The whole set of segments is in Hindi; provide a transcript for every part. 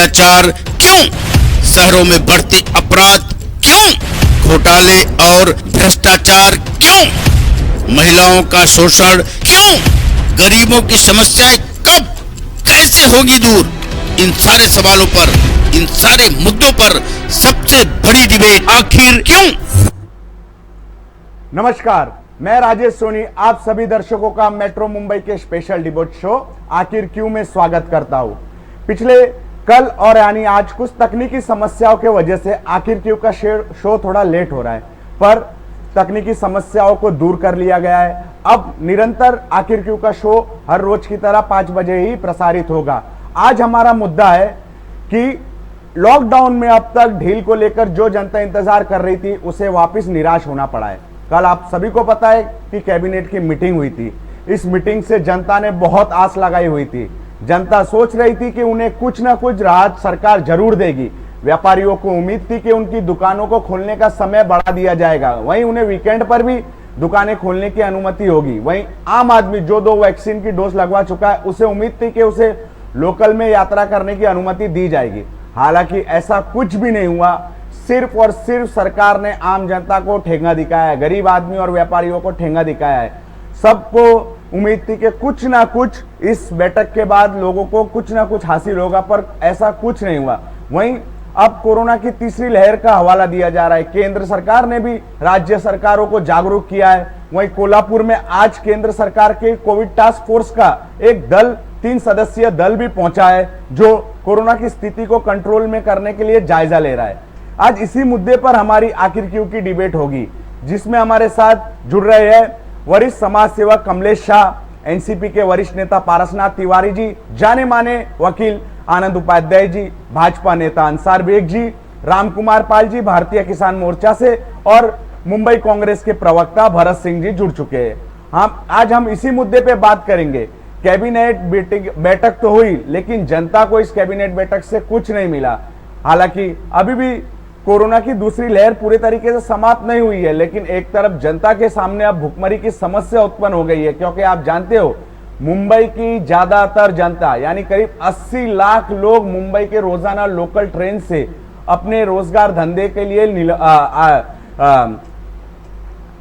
अत्याचार क्यों? शहरों में बढ़ते अपराध क्यों? घोटाले और भ्रष्टाचार क्यों? महिलाओं का शोषण क्यों? गरीबों की समस्याएं कब कैसे होगी दूर? इन सारे सवालों पर, इन सारे मुद्दों पर सबसे बड़ी डिबेट आखिर क्यों? नमस्कार, मैं राजेश सोनी आप सभी दर्शकों का मेट्रो मुंबई के स्पेशल डिबेट शो आखिर क्यों में स्वागत करता हूं। पिछले कल और यानी आज कुछ तकनीकी समस्याओं के वजह से आखिर क्यों का शो थोड़ा लेट हो रहा है, पर तकनीकी समस्याओं को दूर कर लिया गया है। अब निरंतर आखिर क्यों का शो हर रोज की तरह 5 बजे ही प्रसारित होगा। आज हमारा मुद्दा है कि लॉकडाउन में अब तक ढील को लेकर जो जनता इंतजार कर रही थी उसे वापस निराश होना पड़ा है। कल आप सभी को पता है कि कैबिनेट की मीटिंग हुई थी। इस मीटिंग से जनता ने बहुत आस लगाई हुई थी। जनता सोच रही थी कि उन्हें कुछ ना कुछ राहत सरकार जरूर देगी। व्यापारियों को उम्मीद थी कि उनकी दुकानों को खोलने का समय बढ़ा दिया जाएगा, वहीं उन्हें वीकेंड पर भी दुकानें खोलने की अनुमति होगी। वहीं आम आदमी जो 2 वैक्सीन की डोज लगवा चुका है उसे उम्मीद थी कि उसे लोकल में यात्रा करने की अनुमति दी जाएगी। हालांकि ऐसा कुछ भी नहीं हुआ। सिर्फ और सिर्फ सरकार ने आम जनता को ठेंगा दिखाया है, गरीब आदमी और व्यापारियों को ठेंगा दिखाया है। सबको उम्मीद थी कि कुछ ना कुछ इस बैठक के बाद लोगों को कुछ ना कुछ हासिल होगा, पर ऐसा कुछ नहीं हुआ। वहीं अब कोरोना की तीसरी लहर का हवाला दिया जा रहा है। केंद्र सरकार ने भी राज्य सरकारों को जागरूक किया है। वहीं कोल्हापुर में आज केंद्र सरकार के कोविड टास्क फोर्स का एक दल 3 सदस्यीय दल भी पहुंचा है, जो कोरोना की स्थिति को कंट्रोल में करने के लिए जायजा ले रहा है। आज इसी मुद्दे पर हमारी आखिर क्यों की डिबेट होगी, जिसमें हमारे साथ जुड़ रहे हैं वरिष्ठ समाज सेवक कमलेश शाह, एनसीपी के वरिष्ठ नेता पारसनाथ तिवारी जी, जाने माने वकील आनंद उपाध्याय जी, भाजपा नेता अंसार बेग जी, राम कुमार पाल जी भारतीय किसान मोर्चा से, और मुंबई कांग्रेस के प्रवक्ता भरत सिंह जी जुड़ चुके हैं। आज हम इसी मुद्दे पे बात करेंगे। कैबिनेट बैठक तो हुई, लेकिन जनता को इस कैबिनेट बैठक से कुछ नहीं मिला। हालांकि अभी भी कोरोना की दूसरी लहर पूरे तरीके से समाप्त नहीं हुई है, लेकिन एक तरफ जनता के सामने अब भुखमरी की समस्या उत्पन्न हो गई है, क्योंकि आप जानते हो मुंबई की ज्यादातर जनता यानी करीब 80 लाख लोग मुंबई के रोजाना लोकल ट्रेन से अपने रोजगार धंधे के लिए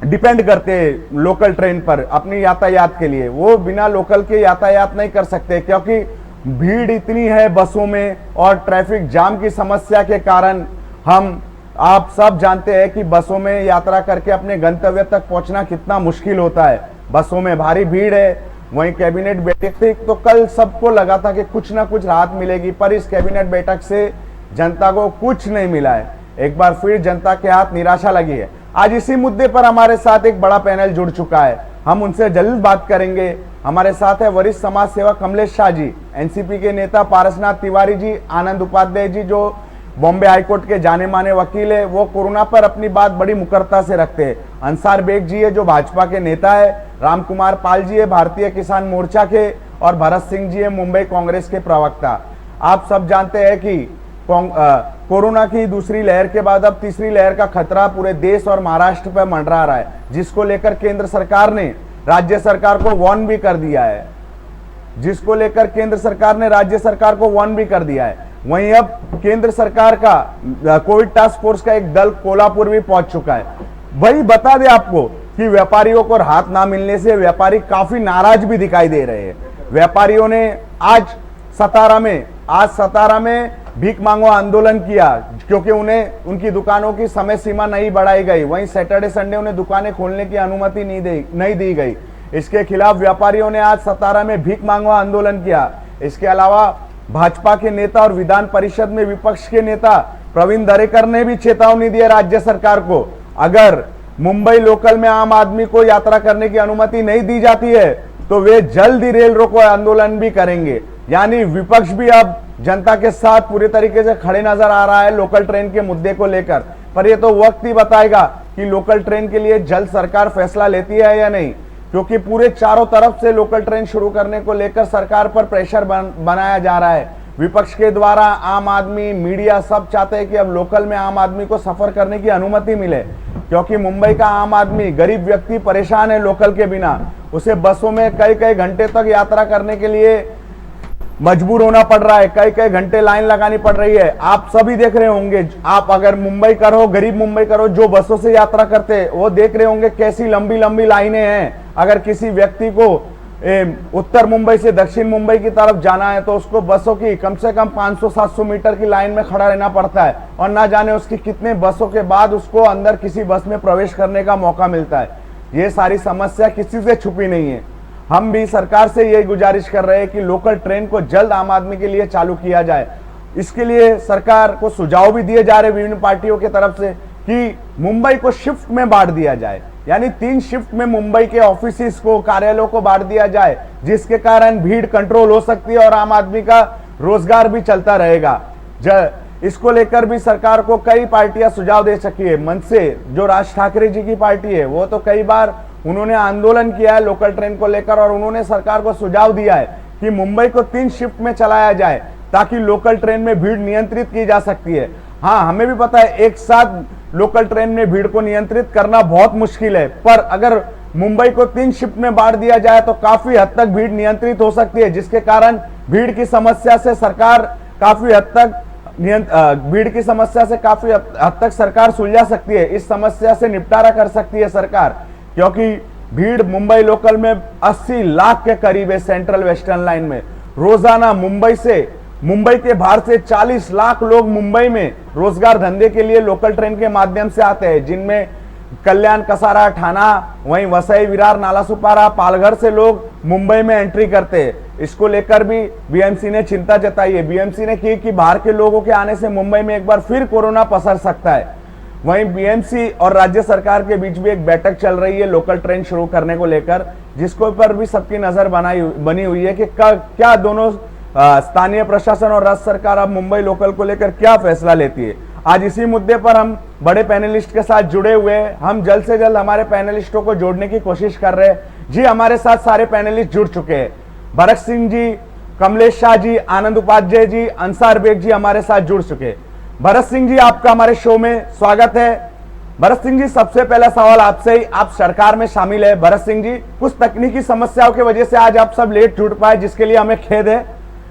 डिपेंड करते हैं लोकल ट्रेन पर अपनी यातायात के लिए। वो बिना लोकल के यातायात नहीं कर सकते, क्योंकि भीड़ इतनी है बसों में और ट्रैफिक जाम की समस्या के कारण आप सब जानते हैं कि बसों में यात्रा करके अपने गंतव्य तक पहुंचना कितना मुश्किल होता है। बसों में भारी भीड़ है। वहीं कैबिनेट बैठक थी तो कल सबको लगा था कि कुछ ना कुछ राहत मिलेगी, पर इस कैबिनेट बैठक से जनता को कुछ नहीं मिला है। एक बार फिर जनता के हाथ निराशा लगी है। आज इसी मुद्दे पर हमारे साथ एक बड़ा पैनल जुड़ चुका है, हम उनसे जल्द बात करेंगे। हमारे साथ है वरिष्ठ समाज सेवक कमलेश शाह जी, एनसीपी के नेता पारसनाथ तिवारी जी, आनंद उपाध्याय जी जो बॉम्बे हाईकोर्ट के जाने माने वकील है, वो कोरोना पर अपनी बात बड़ी मुकरता से रखते हैं। अंसार बेग जी है जो भाजपा के नेता है, राम कुमार पाल जी है भारतीय किसान मोर्चा के, और भरत सिंह जी है मुंबई कांग्रेस के प्रवक्ता। आप सब जानते हैं कि कोरोना की दूसरी लहर के बाद अब तीसरी लहर का खतरा पूरे देश और महाराष्ट्र पर मंडरा रहा है, जिसको लेकर केंद्र सरकार ने राज्य सरकार को वार्न भी कर दिया है वहीं अब केंद्र सरकार का कोविड टास्क फोर्स का एक दल कोल्हापुर भी पहुंच चुका है। वही बता दें आपको कि व्यापारियों को राहत ना मिलने से व्यापारी काफी नाराज भी दिखाई दे रहे हैं। व्यापारियों ने आज सतारा में भीख मांगो आंदोलन किया, क्योंकि उन्हें उनकी दुकानों की समय सीमा नहीं बढ़ाई गई। वहीं सैटरडे संडे उन्हें दुकानें खोलने की अनुमति नहीं दी गई। इसके खिलाफ व्यापारियों ने आज सतारा में भीख मांगो आंदोलन किया। इसके अलावा भाजपा के नेता और विधान परिषद में विपक्ष के नेता प्रवीण दरेकर ने भी चेतावनी दी है राज्य सरकार को, अगर मुंबई लोकल में आम आदमी को यात्रा करने की अनुमति नहीं दी जाती है तो वे जल्द ही रेल रोको आंदोलन भी करेंगे। यानी विपक्ष भी अब जनता के साथ पूरे तरीके से खड़े नजर आ रहा है लोकल ट्रेन के मुद्दे को लेकर। पर यह तो वक्त ही बताएगा कि लोकल ट्रेन के लिए जल्द सरकार फैसला लेती है या नहीं, क्योंकि पूरे चारों तरफ से लोकल ट्रेन शुरू करने को लेकर सरकार पर प्रेशर बनाया जा रहा है। विपक्ष के द्वारा आम आदमी, मीडिया सब चाहते हैं कि अब लोकल में आम आदमी को सफर करने की अनुमति मिले, क्योंकि मुंबई का आम आदमी, गरीब व्यक्ति परेशान है लोकल के बिना। उसे बसों में कई कई घंटे तक यात्रा करने के लिए मजबूर होना पड़ रहा है, कई कई घंटे लाइन लगानी पड़ रही है। आप सभी देख रहे होंगे, आप अगर मुंबई का रहो, गरीब मुंबई का रहो, जो बसों से यात्रा करते हैं वो देख रहे होंगे कैसी लंबी लंबी लाइनें हैं। अगर किसी व्यक्ति को उत्तर मुंबई से दक्षिण मुंबई की तरफ जाना है तो उसको बसों की कम से कम 500-700 मीटर की लाइन में खड़ा रहना पड़ता है, और ना जाने उसकी कितने बसों के बाद उसको अंदर किसी बस में प्रवेश करने का मौका मिलता है। ये सारी समस्या किसी से छुपी नहीं है। हम भी सरकार से यही गुजारिश कर रहे हैं कि लोकल ट्रेन को जल्द आम आदमी के लिए चालू किया जाए। इसके लिए सरकार को सुझाव भी दिए जा रहे विभिन्न पार्टियों की तरफ से कि मुंबई को शिफ्ट में बांट दिया जाए, यानी 3 शिफ्ट में मुंबई के ऑफिस को, कार्यालयों को बांट दिया जाए, जिसके कारण भीड़ कंट्रोल हो सकती है और आम आदमी का रोजगार भी चलता रहेगा। इसको लेकर भी सरकार को कई पार्टियां सुझाव दे सकी है। मन से जो राज ठाकरे जी की पार्टी है वो तो कई बार उन्होंने आंदोलन किया है लोकल ट्रेन को लेकर, और उन्होंने सरकार को सुझाव दिया है कि मुंबई को 3 शिफ्ट में चलाया जाए ताकि लोकल ट्रेन में भीड़ नियंत्रित की जा सकती है। हाँ, हमें भी पता है एक साथ लोकल ट्रेन में भीड़ को नियंत्रित करना बहुत मुश्किल है, पर अगर मुंबई को 3 शिफ्ट में बांट दिया जाए तो काफी हद तक भीड़ नियंत्रित हो सकती है, जिसके कारण भीड़ की समस्या से सरकार काफी हद तक सरकार सुलझा सकती है। इस समस्या से निपटारा कर सकती है सरकार, क्योंकि भीड़ मुंबई लोकल में 80 लाख के करीब है। सेंट्रल वेस्टर्न लाइन में रोजाना मुंबई के बाहर से 40 लाख लोग मुंबई में रोजगार धंधे के लिए लोकल ट्रेन के माध्यम से आते हैं, जिनमें कल्याण, कसारा, ठाणा, वहीं वसई, विरार, नालासोपारा, पालघर से लोग मुंबई में एंट्री करते हैं। इसको लेकर भी बीएमसी ने चिंता जताई है। बीएमसी ने की कि बाहर के लोगों के आने से मुंबई में एक बार फिर कोरोना पसर सकता है। वहीं बीएमसी और राज्य सरकार के बीच भी एक बैठक चल रही है लोकल ट्रेन शुरू करने को लेकर, जिसको पर भी सबकी नजर बनी हुई है कि क्या दोनों स्थानीय प्रशासन और राज्य सरकार अब मुंबई लोकल को लेकर क्या फैसला लेती है। आज इसी मुद्दे पर हम बड़े पैनलिस्ट के साथ जुड़े हुए हैं। हम जल्द से जल्द हमारे पैनलिस्टों को जोड़ने की कोशिश कर रहे हैं। जी, हमारे साथ सारे पैनलिस्ट जुड़ चुके हैं। भरत सिंह जी, कमलेश शाह जी, आनंद उपाध्याय जी, अंसार बेग जी हमारे साथ जुड़ चुके हैं। भरत सिंह जी, आपका हमारे शो में स्वागत है। भरत सिंह जी, सबसे पहला सवाल आपसे ही, आप सरकार में शामिल है। भरत सिंह जी, कुछ तकनीकी समस्याओं की वजह से आज आप सब लेट जुड़ पाए, जिसके लिए हमें खेद है।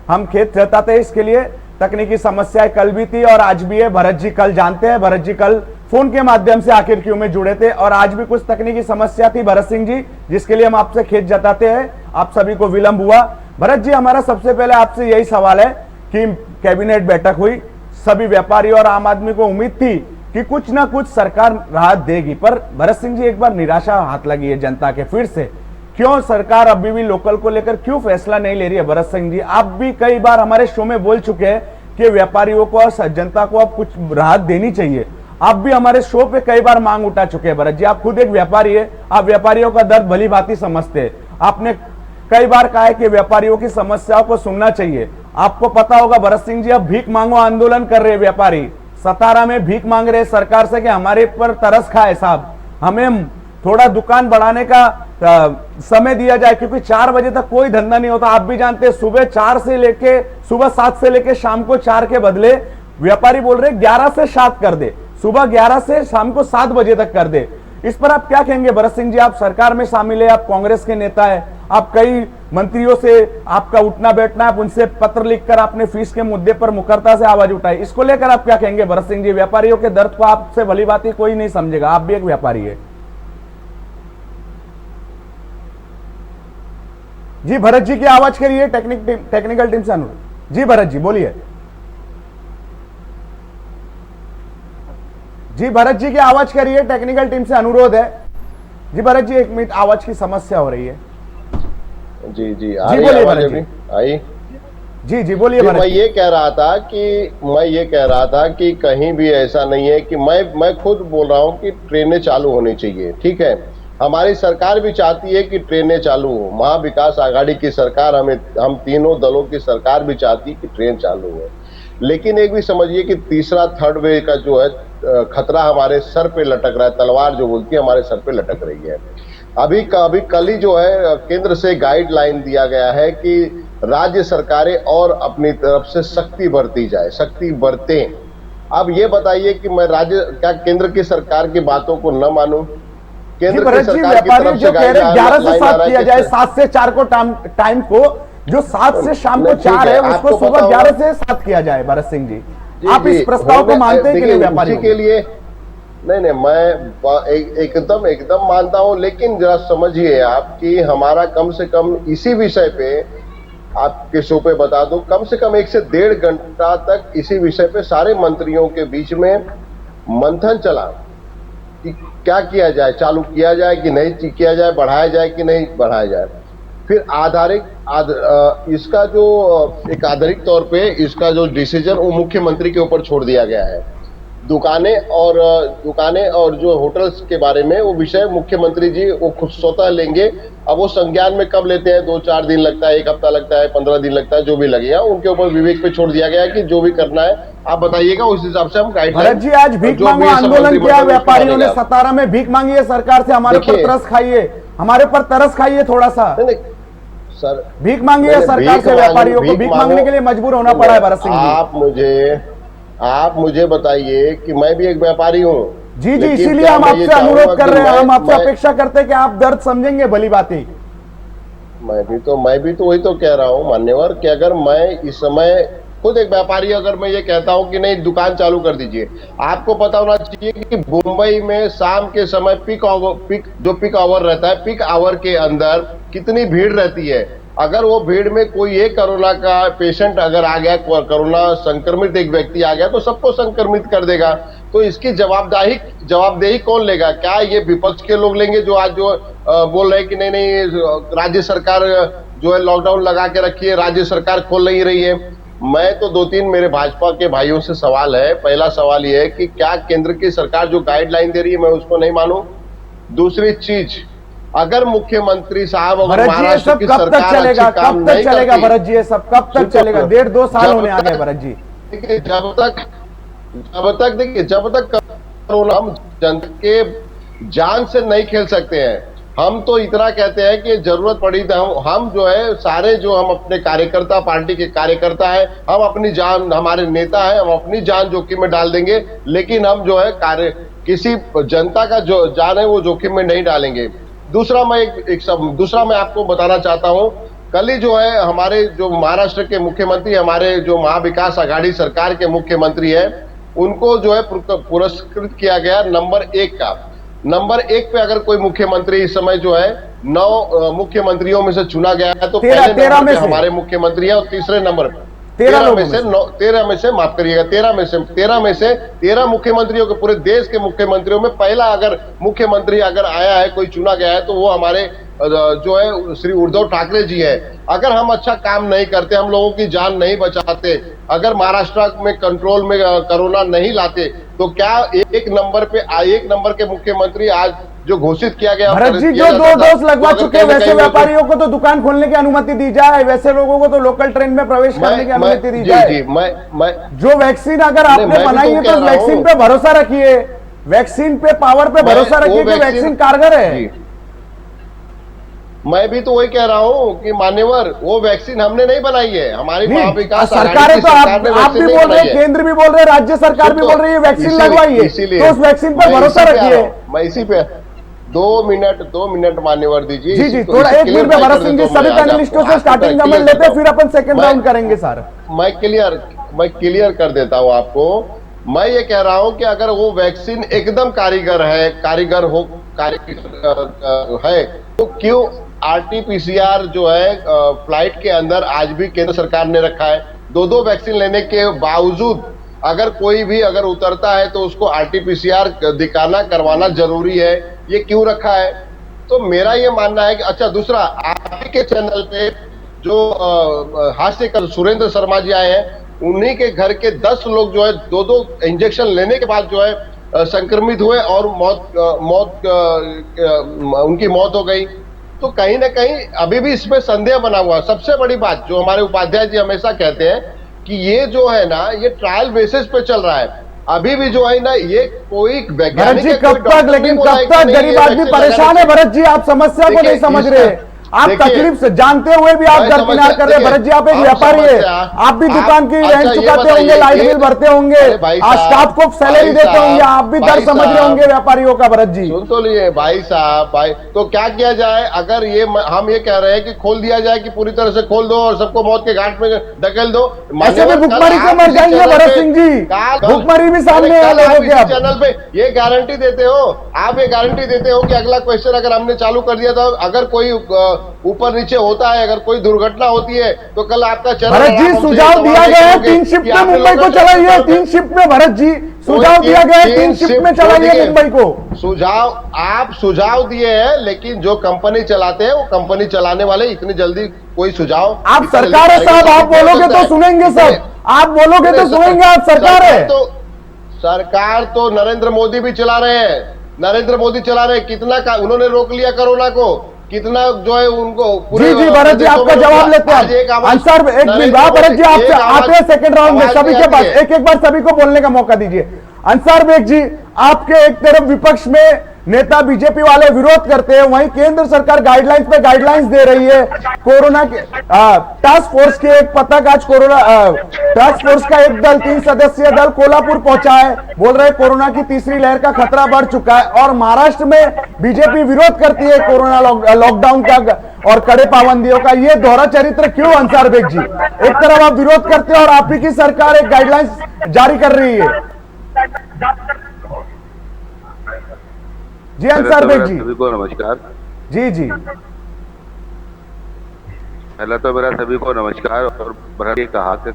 हम खेद जताते हैं इसके लिए। तकनीकी समस्याएं कल भी थी और आज भी है। भरत जी कल जानते हैं, भरत जी कल फोन के माध्यम से आखिर क्यों में जुड़े थे, और आज भी कुछ तकनीकी समस्या थी भरत सिंह जी, जिसके लिए हम आपसे खेद जताते हैं। आप सभी को विलंब हुआ। भरत जी, हमारा सबसे पहले आपसे यही सवाल है कि कैबिनेट बैठक हुई, सभी व्यापारी और आम आदमी को उम्मीद थी कि कुछ ना कुछ सरकार राहत देगी, पर भरत सिंह जी एक बार निराशा हाथ लगी है जनता के फिर से। क्यों सरकार अभी भी लोकल को लेकर क्यों फैसला नहीं ले रही है? भरत सिंह जी, आप भी कई बार हमारे शो में बोल चुके हैं कि व्यापारियों को और जनता को अब कुछ राहत देनी चाहिए। आप भी हमारे शो पे कई बार मांग उठा चुके हैं। भरत जी, आप खुद एक व्यापारी है, आप व्यापारियों का दर्द भली भांति समझते हैं। आपने कई बार कहा है कि व्यापारियों की समस्याओं को सुनना चाहिए। आपको पता होगा भरत सिंह जी, अब भीख मांगो आंदोलन कर रहे व्यापारी, सतारा में भीख मांग रहे सरकार से कि हमारे पर तरस खाए साहब, हमें थोड़ा दुकान बढ़ाने का समय दिया जाए, क्योंकि 4 बजे तक कोई धंधा नहीं होता। आप भी जानते हैं, सुबह 7 से लेके शाम को 4 के बदले व्यापारी बोल रहे 11 से 7 कर दे, सुबह 11 से शाम को 7 बजे तक कर दे। इस पर आप क्या कहेंगे भरत सिंह जी? आप सरकार में शामिल है, आप कांग्रेस के नेता है, आप कई मंत्रियों से आपका उठना बैठना, आप उनसे पत्र लिखकर आपने फीस के मुद्दे पर मुखरता से आवाज उठाई। इसको लेकर आप क्या कहेंगे भरत सिंह जी? व्यापारियों के दर्द को आपसे भली बात कोई नहीं समझेगा, आप भी एक व्यापारी है। जी भरत जी की आवाज करिए, टेक्निकल टीम से अनुरोध। जी भरत जी बोलिए। जी भरत जी की आवाज करिए, टेक्निकल टीम से अनुरोध है। जी भरत जी, 1 मिनट, आवाज की समस्या हो रही है। जी जी बोलिए भरत जी। आई जी बोलिए भरत मैं जी। ये कह रहा था कि कहीं भी ऐसा नहीं है कि मैं खुद बोल रहा हूँ कि ट्रेनें चालू होनी चाहिए, ठीक है। हमारी सरकार भी चाहती है कि ट्रेनें चालू हो, महाविकास आघाड़ी की सरकार, हम तीनों दलों की सरकार भी चाहती है कि ट्रेन चालू हो। लेकिन एक भी समझिए कि तीसरा थर्ड वे का जो है खतरा हमारे सर पे लटक रहा है, तलवार जो बोलती है हमारे सर पे लटक रही है। अभी कल ही जो है केंद्र से गाइडलाइन दिया गया है कि राज्य सरकारें और अपनी तरफ से सख्ती बरतें। अब ये बताइए कि मैं क्या केंद्र की सरकार की बातों को न मानूं? केंद्र की सरकार की तरफ से 11 से 7 किया जाए, 7 से 4 को टाइम को जो 7 से शाम को 4 है उसको सुबह 11 से 7 किया जाए। भरत सिंह जी, आप इस प्रस्ताव को मानते हैं कि नहीं? व्यापारियों के लिए नहीं, मैं एकदम मानता हूं, लेकिन जरा समझिए आप कि हमारा कम से कम इसी विषय पे आपके शो पे बता दूं, कम से कम 1 से 1.5 घंटा तक इसी विषय पे सारे मंत्रियों के बीच में मंथन चला कि क्या किया जाए, चालू किया जाए कि नहीं किया जाए, बढ़ाया जाए कि नहीं बढ़ाया जाए। फिर इसका जो एक आधारिक तौर पे इसका जो डिसीजन वो मुख्यमंत्री के ऊपर छोड़ दिया गया है। दुकानें और जो होटल्स के बारे में वो विषय मुख्यमंत्री जी वो खुद स्वतः लेंगे। अब वो संज्ञान में कब लेते हैं, 2-4 दिन लगता है, 1 हफ्ता लगता है, 15 दिन लगता है, जो भी लगेगा उनके ऊपर विवेक पे छोड़ दिया गया है कि जो भी करना है आप बताइएगा, उस हिसाब से हम गाइडलाइन। भरत जी, आज भीख मांगो आंदोलन किया व्यापारियों ने, 17 में भीख मांगी है सरकार से, हमारे पर तरस खाइए, हमारे पर तरस खाइए थोड़ा सा। सर भीख मांगी है सरकार से, व्यापारियों को भीख मांगने के लिए मजबूर होना पड़ा है। भरत सिंह जी, आप मुझे बताइए कि मैं भी एक व्यापारी हूँ। जी, इसीलिए हम आपसे अनुरोध कर रहे हैं, हम आपसे अपेक्षा करते हैं कि आप दर्द समझेंगे भली बात ही। मैं भी तो वही तो कह रहा हूँ मान्यवर कि अगर मैं इस समय खुद एक व्यापारी, अगर मैं ये कहता हूँ कि नहीं दुकान चालू कर दीजिए, आपको पता होना चाहिए कि मुंबई में शाम के समय पीक आवर रहता है, पीक आवर के अंदर कितनी भीड़ रहती है। अगर वो भीड़ में कोई एक कोरोना का पेशेंट अगर आ गया, कोरोना संक्रमित एक व्यक्ति आ गया, तो सबको संक्रमित कर देगा। तो इसकी जवाबदेही कौन लेगा? क्या ये विपक्ष के लोग लेंगे जो आज बोल रहे हैं कि नहीं राज्य सरकार जो है लॉकडाउन लगा के रखी है, राज्य सरकार खोल नहीं रही है। मैं तो 2-3 मेरे भाजपा के भाइयों से सवाल है। पहला सवाल ये है कि क्या केंद्र की सरकार जो गाइडलाइन दे रही है मैं उसको नहीं मानूं? दूसरी चीज, अगर मुख्यमंत्री साहब अगर महाराष्ट्र की सरकार कब तक चलेगा भरत जी? ये सब कब तक चलेगा? 1.5-2 साल होने आ गए भरत जी। देखिए, जब तक कोरोना, हम जनता के जान से नहीं खेल सकते हैं। हम तो इतना कहते हैं कि जरूरत पड़ी तो हम जो है सारे जो हम अपने कार्यकर्ता, पार्टी के कार्यकर्ता है, हम अपनी जान, हमारे नेता है, हम अपनी जान जोखिम में डाल देंगे, लेकिन हम जो है किसी जनता का जो जान है वो जोखिम में नहीं डालेंगे। दूसरा मैं आपको बताना चाहता हूं, कल ही जो है हमारे जो महाराष्ट्र के मुख्यमंत्री, हमारे जो महाविकास आघाड़ी सरकार के मुख्यमंत्री है, उनको जो है पुरस्कृत किया गया नंबर 1 पे अगर कोई मुख्यमंत्री इस समय जो है 9 मुख्यमंत्रियों में से चुना गया है, तो पहले नंबर पे हमारे मुख्यमंत्री है और तीसरे नंबर पे 13 में से माफ करिएगा 13 में से 13 मुख्यमंत्रियों के, पूरे देश के मुख्यमंत्रियों में पहला अगर मुख्यमंत्री अगर आया है, कोई चुना गया है, तो वो हमारे जो है श्री उद्धव ठाकरे जी है। अगर हम अच्छा काम नहीं करते, हम लोगों की जान नहीं बचाते, अगर महाराष्ट्र में कंट्रोल में कोरोना नहीं लाते, तो क्या एक नंबर के मुख्यमंत्री आज जो घोषित किया गया। भरत जी, जो 2 डोज लगवा चुके हैं वैसे व्यापारियों को तो दुकान खोलने की अनुमति दी जाए, वैसे लोगों को तो लोकल ट्रेन में प्रवेश करने की अनुमति दी जाए। जी, मैं जो वैक्सीन अगर आपने बनाई है तो वैक्सीन पे भरोसा रखिए, वैक्सीन पे पावर पे भरोसा रखिए कि वैक्सीन कारगर है। मैं भी तो वही कह रहा हूँ कि मान्यवर, वो वैक्सीन हमने नहीं बनाई है, हमारी महाविकास सरकारें तो आप भी बोल रहे हैं, केंद्र भी बोल रहे हैं, राज्य सरकार भी बोल रही है वैक्सीन लगवाइए, तो उस वैक्सीन पर भरोसा रखिए। मैं इसी पे 2 मिनट मान्यवर दीजिए। जी, थोड़ा 1 मिनट में भरत सिंह जी सभी पैनलिस्टों से स्टार्टिंग कमेंट लेते हैं, फिर अपन सेकंड राउंड करेंगे सर। मैं क्लियर कर देता हूँ आपको। मैं ये कह रहा हूँ कि अगर वो वैक्सीन एकदम कारीगर है, तो क्यों RT-PCR जो है फ्लाइट के अंदर आज भी केंद्र सरकार ने रखा है। 2 वैक्सीन लेने के बावजूद अगर कोई भी अगर उतरता है तो उसको RT-PCR करवाना जरूरी है, ये क्यों रखा है? तो मेरा ये मानना है कि अच्छा, दूसरा आपके चैनल पे जो हास्यकर सुरेंद्र शर्मा जी आए हैं, उन्हीं के घर के 10 लोग जो है 2 इंजेक्शन लेने के बाद जो है संक्रमित हुए और उनकी मौत हो गई। तो कहीं ना कहीं अभी भी इसमें संदेह बना हुआ। सबसे बड़ी बात जो हमारे उपाध्याय जी हमेशा कहते हैं कि ये जो है ना, ये ट्रायल बेसिस पे चल रहा है। अभी भी जो है ना, ये कोई वैज्ञानिक कब तक गरीब आदमी परेशान है। भरत जी, आप समस्या को नहीं समझ रहे। आप देखिए, तकलीफ से जानते हुए भी आप मैं दरकिनार कर रहे हैं। देखिए, भरत जी आप एक व्यापारी है, आप भी दुकान की अच्छा, रेंट ये चुकाते बताइए, होंगे, लाइट ये- बिल भरते होंगे, अरे भाई आज साहब, स्टाफ को सैलरी भाई देते साहब, होंगे, आप भी भाई दर्द समझ रहे साहब, होंगे व्यापारियों का। भरत जी सुन तो लिए भाई साहब, भाई तो क्या किया जाए? अगर हम ये कह रहे हैं कि खोल दिया जाए, कि पूरी तरह से खोल दो और सबको मौत के घाट में धकेल दो। ऐसे भी भुखमरी से मर जाएंगे भरत सिंह जी, भुखमरी भी सामने है लोगों के। अब चैनल पे ये गारंटी देते हो, आप ये गारंटी देते हो कि अगला क्वेश्चन अगर हमने चालू कर दिया तो अगर कोई ऊपर नीचे होता है, अगर कोई दुर्घटना होती है तो कल आपका चैनल। भरत जी सुझाव दिया गया है 3 शिफ्ट में मुंबई को चलाइए, 3 शिफ्ट में। भरत जी सुझाव दिया गया है 3 शिफ्ट में चलाइए मुंबई को। आप सुझाव दिए हैं, लेकिन जो कंपनी चलाते हैं वो कंपनी चलाने वाले इतनी जल्दी कोई सुझाव। आप सरकार है साहब, आप बोलोगे तो सुनेंगे सब, आप बोलोगे तो सुनेंगे। आप सरकार है, सरकार तो नरेंद्र मोदी भी चला रहे हैं, नरेंद्र मोदी चला रहे हैं। कितना का उन्होंने रोक लिया कोरोना को, कितना जो है उनको जी जी भरत जी आपका जवाब लेते हैं। अंसार एक मिनट, भरत जी आप आते हैं सेकंड राउंड में, सभी के पास एक एक बार सभी को बोलने का मौका दीजिए। अंसार बेग जी, आपके एक तरफ विपक्ष में नेता बीजेपी वाले विरोध करते हैं, वहीं केंद्र सरकार गाइडलाइंस पे गाइडलाइंस दे रही है। कोरोना के टास्क फोर्स के एक पथक आज कोरोना टास्क फोर्स का एक दल 3 सदस्यीय दल कोल्हापुर पहुंचा है, बोल रहे कोरोना की तीसरी लहर का खतरा बढ़ चुका है। और महाराष्ट्र में बीजेपी विरोध करती है कोरोना लॉकडाउन का और कड़े पाबंदियों का। ये दोहरा चरित्र क्यों अंसार बेग जी? एक तरफ आप विरोध करते हो और आप ही की सरकार एक गाइडलाइंस जारी कर रही है। जी अंसार बेग जी। सभी को नमस्कार। जी जी पहला तो मेरा सभी को नमस्कार। और भरत जी कहा कि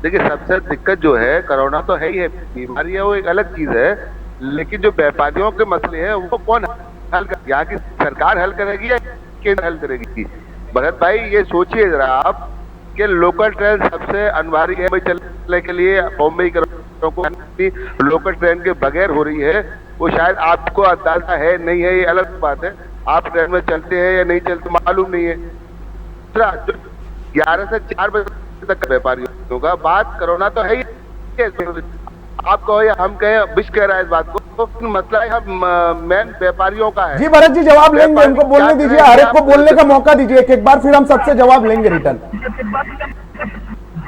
देखिए सबसे दिक्कत जो है कोरोना तो है ही है, बीमारी है वो एक अलग चीज है, लेकिन जो व्यापारियों के मसले हैं वो कौन हल कर? यहाँ की सरकार हल करेगी या केंद्र हल करेगी? भरत भाई ये सोचिए जरा आप कि लोकल ट्रेन सबसे अनिवार्य है मुंबई चलने के लिए, बॉम्बे को लोकल ट्रेन के बगैर हो रही है, वो शायद आपको अंदाजा है नहीं है, ये अलग बात है। आप ट्रेन में चलते हैं या नहीं चलते मालूम नहीं है। दूसरा जो 11 से 4 बजे तक व्यापारियों का बात कोरोना तो है ही, आप कहो या हम कहें, विश कह रहा है इस बात को, तो मसला है मेन व्यापारियों का है। जी भरत जी जवाब लेंगे, इनको बोलने दीजिए, हर एक को बोलने का मौका दीजिए एक एक बार, फिर हम सबसे जवाब लेंगे रिटर्न।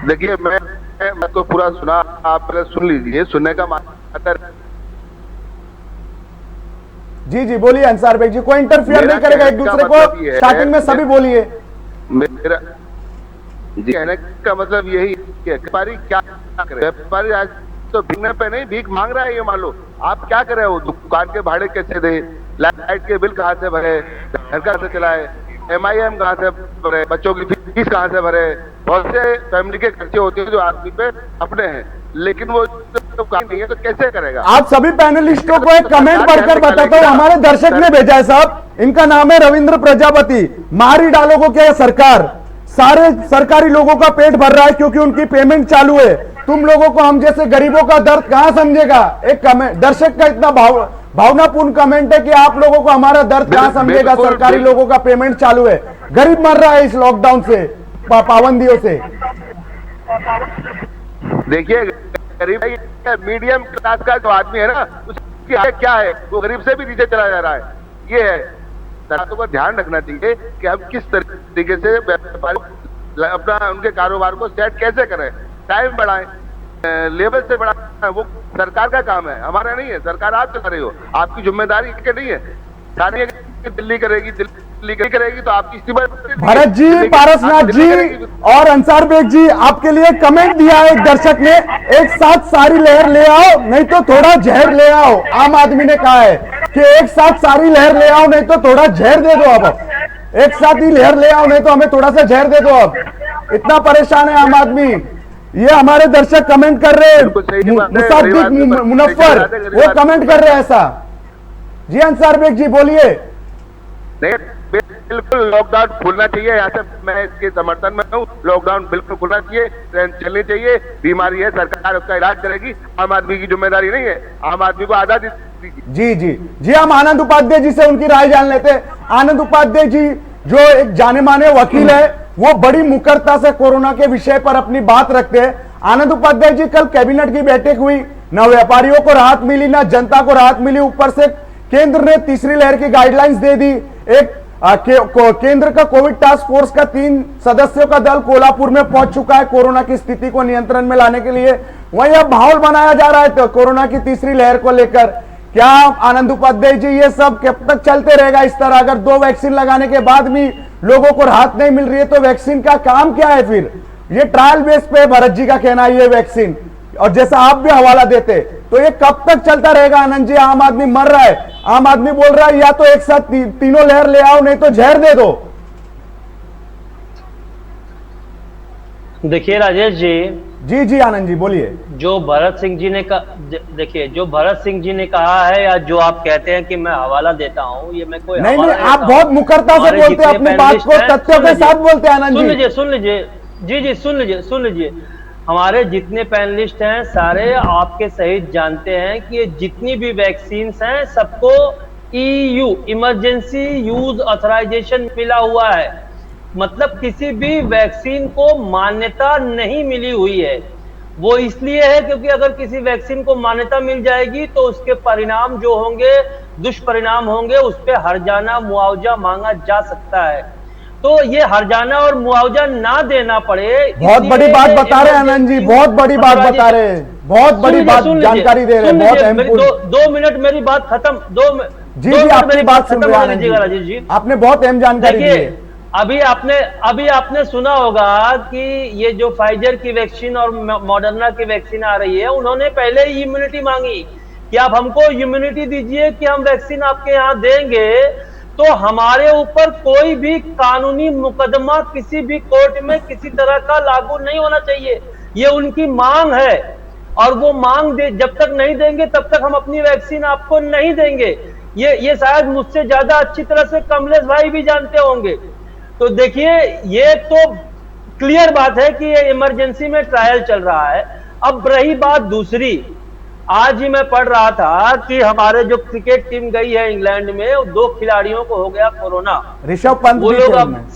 देखिए मैं तो पूरा सुना, आप पहले सुन लीजिए, सुनने का मतलब। जी जी बोलिए अंसार बेग जी, कोई इंटरफियर नहीं करेगा एक दूसरे को, स्टार्टिंग में सभी बोलिए। मेरा जी कहने का मतलब यही कि व्यापारी क्या करे? व्यापारी आज तो भीगने पे नहीं, भीख मांग रहा है। ये मान लो आप क्या कर रहे हो, दुकान के भाड़े कैसे दे, लाइट के बिल कहाँ से भरे, घर कहाँ से चलाए, MIM कहाँ से भरे, बच्चों की फीस कहाँ से भरे, बहुत से फैमिली के खर्चे होते हैं जो आदमी पे अपने हैं, लेकिन वो तो काम नहीं है तो कैसे करेगा? आप सभी पैनलिस्टों को एक कमेंट पढ़कर बताता हूँ, हमारे दर्शक ने भेजा है साहब, इनका नाम है रविंद्र प्रजापति। मारी डालोगे क्या सरकार? सारे सरकारी लोगों का पेट भर रहा है क्योंकि उनकी पेमेंट चालू है, तुम लोगों को हम जैसे गरीबों का दर्द कहां समझेगा? एक कमेंट दर्शक का इतना भावनापूर्ण कमेंट है कि आप लोगों को हमारा दर्द कहां समझेगा? सरकारी लोगों का पेमेंट चालू है, गरीब मर रहा है इस लॉकडाउन से, पाबंदियों से। देखिए गरीब मीडियम क्लास का जो आदमी है ना, उसकी हालत क्या है, वो गरीब से भी नीचे चला जा रहा है। ये है सरकारों को ध्यान रखना चाहिए कि हम किस तरीके से व्यापारी अपना उनके कारोबार को सेट कैसे करें, टाइम बढ़ाएं, लेवल से बढ़ाएं, वो सरकार का काम है, हमारा नहीं है। सरकार आप चला रही हो, आपकी जिम्मेदारी क्या नहीं है? सारी दिल्ली करेगी, दिल्ली करेगी तो आपकी भरत जी, पारसनाथ जी और अंसार बेग जी, आपके लिए कमेंट दिया है एक दर्शक ने, एक साथ सारी लहर ले आओ नहीं तो थोड़ा जहर ले आओ। आम आदमी ने कहा है कि एक साथ सारी लहर ले आओ नहीं तो थोड़ा जहर दे दो। अब एक साथ ही लहर ले आओ नहीं तो हमें थोड़ा सा जहर दे दो। अब इतना परेशान है आम आदमी। ये हमारे दर्शक कमेंट कर रहे हैं, मुसाफिर मुनफ्फर वो कमेंट कर रहे हैं ऐसा। जी अंसार बेग जी बोलिए। नहीं बिल्कुल लॉकडाउन खुलना चाहिए, यहाँ से मैं इसके समर्थन में हूँ। लॉकडाउन बिल्कुल खुलना चाहिए, ट्रेन चलनी चाहिए। बीमारी है, सरकार उसका इलाज करेगी, आम आदमी की जिम्मेदारी नहीं है। आम आदमी को आजादी दीजिए। जी जी जी, हम आनंद उपाध्याय जी से उनकी राय जान लेते हैं। आनंद उपाध्याय जी जो एक जाने माने वकील है, वो बड़ी मुकरता से कोरोना के विषय पर अपनी बात रखते हैं। आनंद उपाध्याय जी, कल कैबिनेट की बैठक हुई, न व्यापारियों को राहत मिली, न जनता को राहत मिली, ऊपर से केंद्र ने तीसरी लहर की गाइडलाइंस दे दी। एक केंद्र का कोविड टास्क फोर्स का 3 सदस्यों का दल कोल्हापुर में पहुंच चुका है कोरोना की स्थिति को नियंत्रण में लाने के लिए। वहीं अब माहौल बनाया जा रहा है तो कोरोना की तीसरी लहर को लेकर। क्या आनंद उपाध्याय जी, ये सब कब तक चलते रहेगा इस तरह? अगर 2 वैक्सीन लगाने के बाद भी लोगों को राहत नहीं मिल रही है तो वैक्सीन का काम क्या है फिर? ये ट्रायल बेस पे भरत जी का कहना है ये वैक्सीन, और जैसा आप भी हवाला देते, तो ये कब तक चलता रहेगा आनंद जी? आम आदमी मर रहा है, आम आदमी बोल रहा है या तो एक साथ तीनों लहर ले आओ, नहीं तो जहर दे दो। देखिए राजेश जी, जी आनंद जी बोलिए। जो भरत सिंह जी ने देखिए, जो भरत सिंह जी ने कहा है या जो आप कहते हैं कि मैं हवाला देता हूं, ये मैं कोई नहीं, आप बहुत मुखरता से बोलते हैं, अपनी बात को तथ्यों के साथ बोलते हैं आनंद जी। सुन लीजिए जी, सुन लीजिए। हमारे जितने पैनलिस्ट हैं सारे आपके सहित जानते हैं कि ये जितनी भी वैक्सीन हैं सबको EU इमरजेंसी यूज ऑथराइजेशन मिला हुआ है। मतलब किसी भी वैक्सीन को मान्यता नहीं मिली हुई है। वो इसलिए है क्योंकि अगर किसी वैक्सीन को मान्यता मिल जाएगी तो उसके परिणाम जो होंगे, दुष्परिणाम होंगे, उस पर हर्जाना मुआवजा मांगा जा सकता है। तो ये हर्जाना और मुआवजा ना देना पड़े। बहुत बड़ी बात बता रहे हैं आनंद जी, बहुत बड़ी बात बता रहे हैं, बहुत बड़ी बात जानकारी दे रहे हैं, बहुत अहम। 2 मिनट मेरी बात खत्म। जी आपकी बात सुन रहे हैं राजेश जी, आपने बहुत अहम जानकारी दी है। अभी आपने सुना होगा कि ये जो फाइजर की वैक्सीन और मॉडर्ना की वैक्सीन आ रही है, उन्होंने पहले ही इम्यूनिटी मांगी कि आप हमको इम्यूनिटी दीजिए कि हम वैक्सीन आपके यहाँ देंगे तो हमारे ऊपर कोई भी कानूनी मुकदमा किसी भी कोर्ट में किसी तरह का लागू नहीं होना चाहिए। ये उनकी मांग है और वो मांग जब तक नहीं देंगे तब तक हम अपनी वैक्सीन आपको नहीं देंगे। ये शायद मुझसे ज्यादा अच्छी तरह से कमलेश भाई भी जानते होंगे। तो देखिए, ये तो क्लियर बात है कि ये इमरजेंसी में ट्रायल चल रहा है। अब रही बात दूसरी, आज ही मैं पढ़ रहा था कि हमारे जो क्रिकेट टीम गई है इंग्लैंड में, 2 खिलाड़ियों को हो गया कोरोना। ऋषभ पंत, वो लोग अब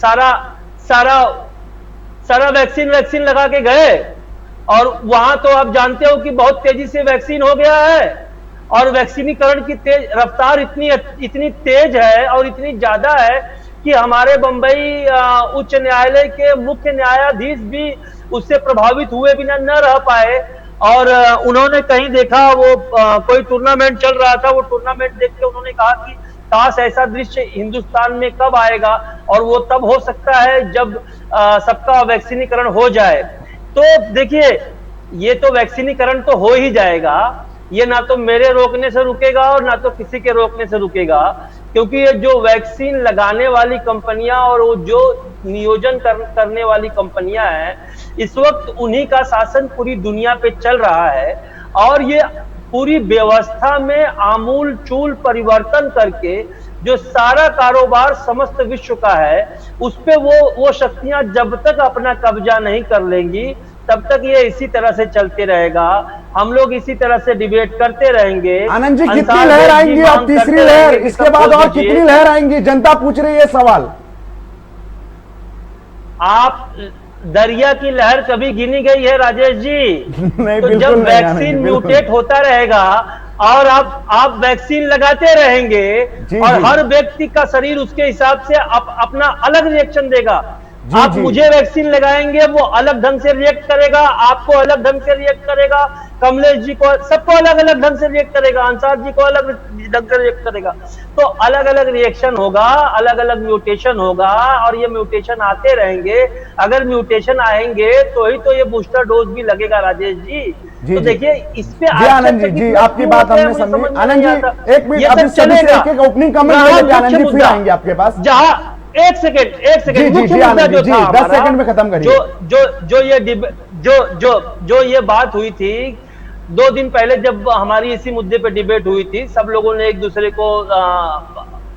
सारा वैक्सीन लगा के गए और वहां तो आप जानते हो कि बहुत तेजी से वैक्सीन हो गया है और वैक्सीनीकरण की रफ्तार इतनी तेज है और इतनी ज्यादा है कि हमारे बंबई उच्च न्यायालय के मुख्य न्यायाधीश भी उससे प्रभावित हुए बिना न रह पाए और उन्होंने कहीं देखा, वो कोई टूर्नामेंट चल रहा था, वो टूर्नामेंट देख के उन्होंने कहा कि काश ऐसा दृश्य हिंदुस्तान में कब आएगा, और वो तब हो सकता है जब सबका वैक्सीनीकरण हो जाए। तो देखिए, ये तो वैक्सीनीकरण तो हो ही जाएगा, ये ना तो मेरे रोकने से रुकेगा और ना तो किसी के रोकने से रुकेगा, क्योंकि ये जो वैक्सीन लगाने वाली कंपनियां और वो जो नियोजन करने वाली कंपनियां हैं, इस वक्त उन्हीं का शासन पूरी दुनिया पे चल रहा है और ये पूरी व्यवस्था में आमूल चूल परिवर्तन करके जो सारा कारोबार समस्त विश्व का है, उस पे वो शक्तियां जब तक अपना कब्जा नहीं कर लेंगी तब तक ये इसी तरह से चलते रहेगा। हम लोग इसी तरह से डिबेट करते रहेंगे। आनंद जी, कितनी लहर आएंगी और तीसरी लहर, इसके बाद और कितनी लहर आएंगी? जनता पूछ रही है सवाल। आप दरिया की लहर कभी गिनी गई है राजेश जी? नहीं, तो जब वैक्सीन म्यूटेट होता रहेगा और आप वैक्सीन लगाते रहेंगे और हर व्यक्ति का शरीर उसके हिसाब से अपना अलग रिएक्शन देगा। आप मुझे वैक्सीन लगाएंगे, वो अलग ढंग से रिएक्ट करेगा, आपको अलग ढंग से रिएक्ट करेगा, कमलेश जी को, सबको अलग अलग ढंग से रिएक्ट करेगा, अंसार जी को अलग ढंग से रिएक्ट करेगा। तो अलग अलग रिएक्शन होगा, अलग अलग म्यूटेशन होगा और ये म्यूटेशन आते रहेंगे। अगर म्यूटेशन आएंगे तो ही तो ये बूस्टर डोज भी लगेगा राजेश जी। तो देखिए, इस पे आनंद जी आपकी बात हमने समझी। आनंद जी एक मिनट, अभी सभी से एक ओपनिंग कमेंट आनंद जी फिर आएंगे आपके पास। जहां एक सेकेंड मुख्य मुद्दा जो था 10 सेकंड में खत्म करिए। जो ये बात हुई थी 2 दिन पहले जब हमारी इसी मुद्दे पे डिबेट हुई थी, सब लोगों ने एक दूसरे को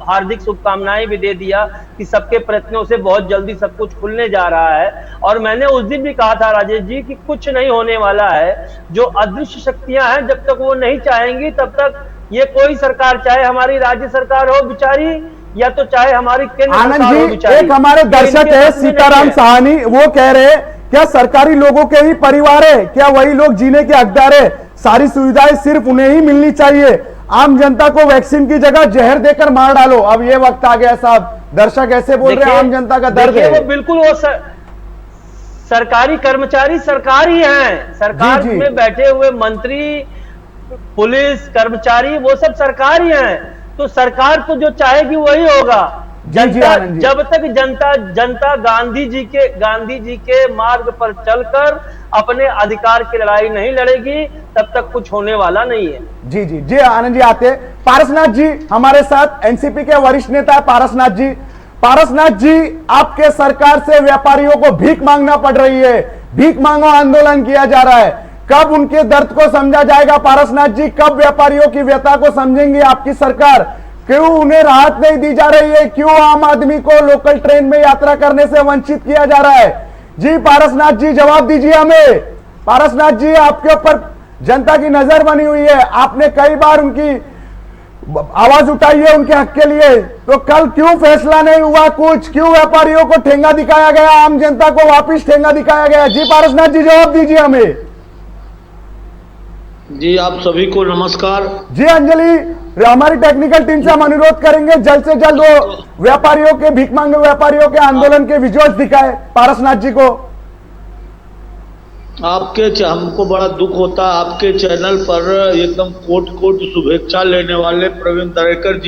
हार्दिक शुभकामनाएं भी दे दिया कि सबके प्रयत्नों से बहुत जल्दी सब कुछ खुलने जा रहा है। और मैंने उस दिन भी कहा था राजेश जी कि कुछ नहीं होने वाला है। जो अदृश्य शक्तियां हैं, जब तक वो नहीं चाहेंगी तब तक ये कोई सरकार, चाहे हमारी राज्य सरकार हो बेचारी या तो चाहे हमारी केंद्र आनंद जी, एक हमारे दर्शक है सीताराम साहनी, वो कह रहे क्या सरकारी लोगों के ही परिवार है, क्या वही लोग जीने के हकदार है? सारी सुविधाएं सिर्फ उन्हें ही मिलनी चाहिए। आम जनता को वैक्सीन की जगह जहर देकर मार डालो। अब ये वक्त आ गया साहब, दर्शक ऐसे बोल रहे हैं, आम जनता का दर्द देखिए, है। वो बिल्कुल वो सरकारी कर्मचारी सरकार ही हैं, सरकार जी, जी। में बैठे हुए मंत्री, पुलिस कर्मचारी, वो सब सरकार ही हैं। तो सरकार तो जो चाहेगी वही होगा। जी, जी, जनता, आनंद जी। जब तक जनता गांधी जी के मार्ग पर चलकर अपने अधिकार की लड़ाई नहीं लड़ेगी, तब तक कुछ होने वाला नहीं है। जी जी जी, आनंद जी आते हैं। पारसनाथ जी हमारे साथ, एनसीपी के वरिष्ठ नेता है पारसनाथ जी। पारसनाथ जी, आपके सरकार से व्यापारियों को भीख मांगना पड़ रही है, भीख मांगो आंदोलन किया जा रहा है। कब उनके दर्द को समझा जाएगा पारसनाथ जी? कब व्यापारियों की व्यथा को समझेंगी आपकी सरकार? क्यों उन्हें राहत नहीं दी जा रही है? क्यों आम आदमी को लोकल ट्रेन में यात्रा करने से वंचित किया जा रहा है? जी पारसनाथ जी, जवाब दीजिए हमें। पारसनाथ जी, आपके ऊपर जनता की नजर बनी हुई है, आपने कई बार उनकी आवाज उठाई है उनके हक के लिए, तो कल क्यों फैसला नहीं हुआ कुछ? क्यों व्यापारियों को ठेंगा दिखाया गया, आम जनता को वापिस ठेंगा दिखाया गया? जी पारसनाथ जी, जवाब दीजिए हमें। जी आप सभी को नमस्कार। जी अंजलि, हमारी टेक्निकल टीम से हम अनुरोध करेंगे जल्द से जल्द वो व्यापारियों के, भीख मांगे व्यापारियों के आंदोलन के विजुअल्स दिखाए पारसनाथ जी को। हमको बड़ा दुख होता है, आपके चैनल पर एकदम कोट कोट शुभेच्छा लेने वाले प्रवीण दरेकर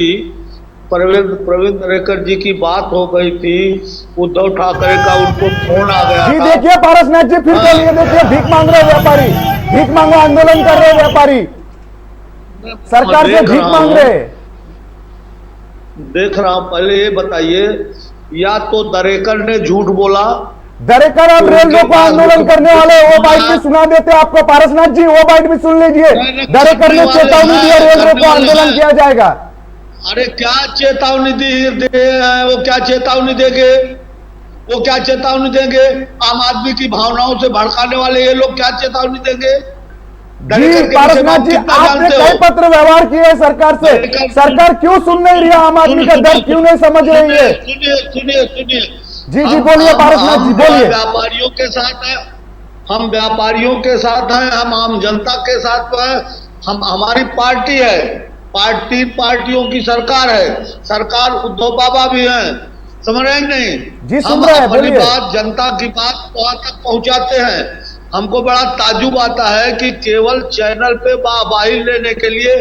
जी की बात हो गई थी, उद्धव ठाकरे का उनको फोन आ गया जी था। देखिए पारसनाथ जी, फिर बोलिए, देखिए भीख मांग रहे व्यापारी, भीख मांगो आंदोलन कर रहे व्यापारी, सरकार से भीख मांग रहे। देख रहा हूं, पहले ये बताइए, या तो दरेकर ने झूठ बोला, दरेकर अब रेल रोको आंदोलन करने वाले, वो बाइट भी सुना देते आपको पारसनाथ जी, वो बाइट भी सुन लीजिए। दरेकर ने चेतावनी दी है, रेल रोको आंदोलन किया जाएगा। अरे क्या चेतावनी दे वो क्या चेतावनी देंगे? वो क्या चेतावनी देंगे? आम आदमी की भावनाओं से भड़काने वाले ये लोग क्या चेतावनी देंगे? जी पारसनाथ जी, आपने कई पत्र व्यवहार किए हैं सरकार से, सरकार क्यों सुन नहीं रही है? आम आदमी का दर्द क्यों नहीं समझ रही है? सुनिए जी जी बोलिए पारसनाथ जी, बोलिए। व्यापारियों के साथ है, हम व्यापारियों के साथ हैं, हम आम जनता के साथ हैं। हम, हमारी पार्टी है, पार्टियों की सरकार है, सरकार उद्धव बाबा भी हैं, समझ रहे हैं नहीं? जी सुन रहे हैं, बोलिए। बात, जनता की बात वहां तक पहुंचाते हैं। हमको बड़ा ताज्जुब आता है कि केवल चैनल पे वाहवाही लेने के लिए,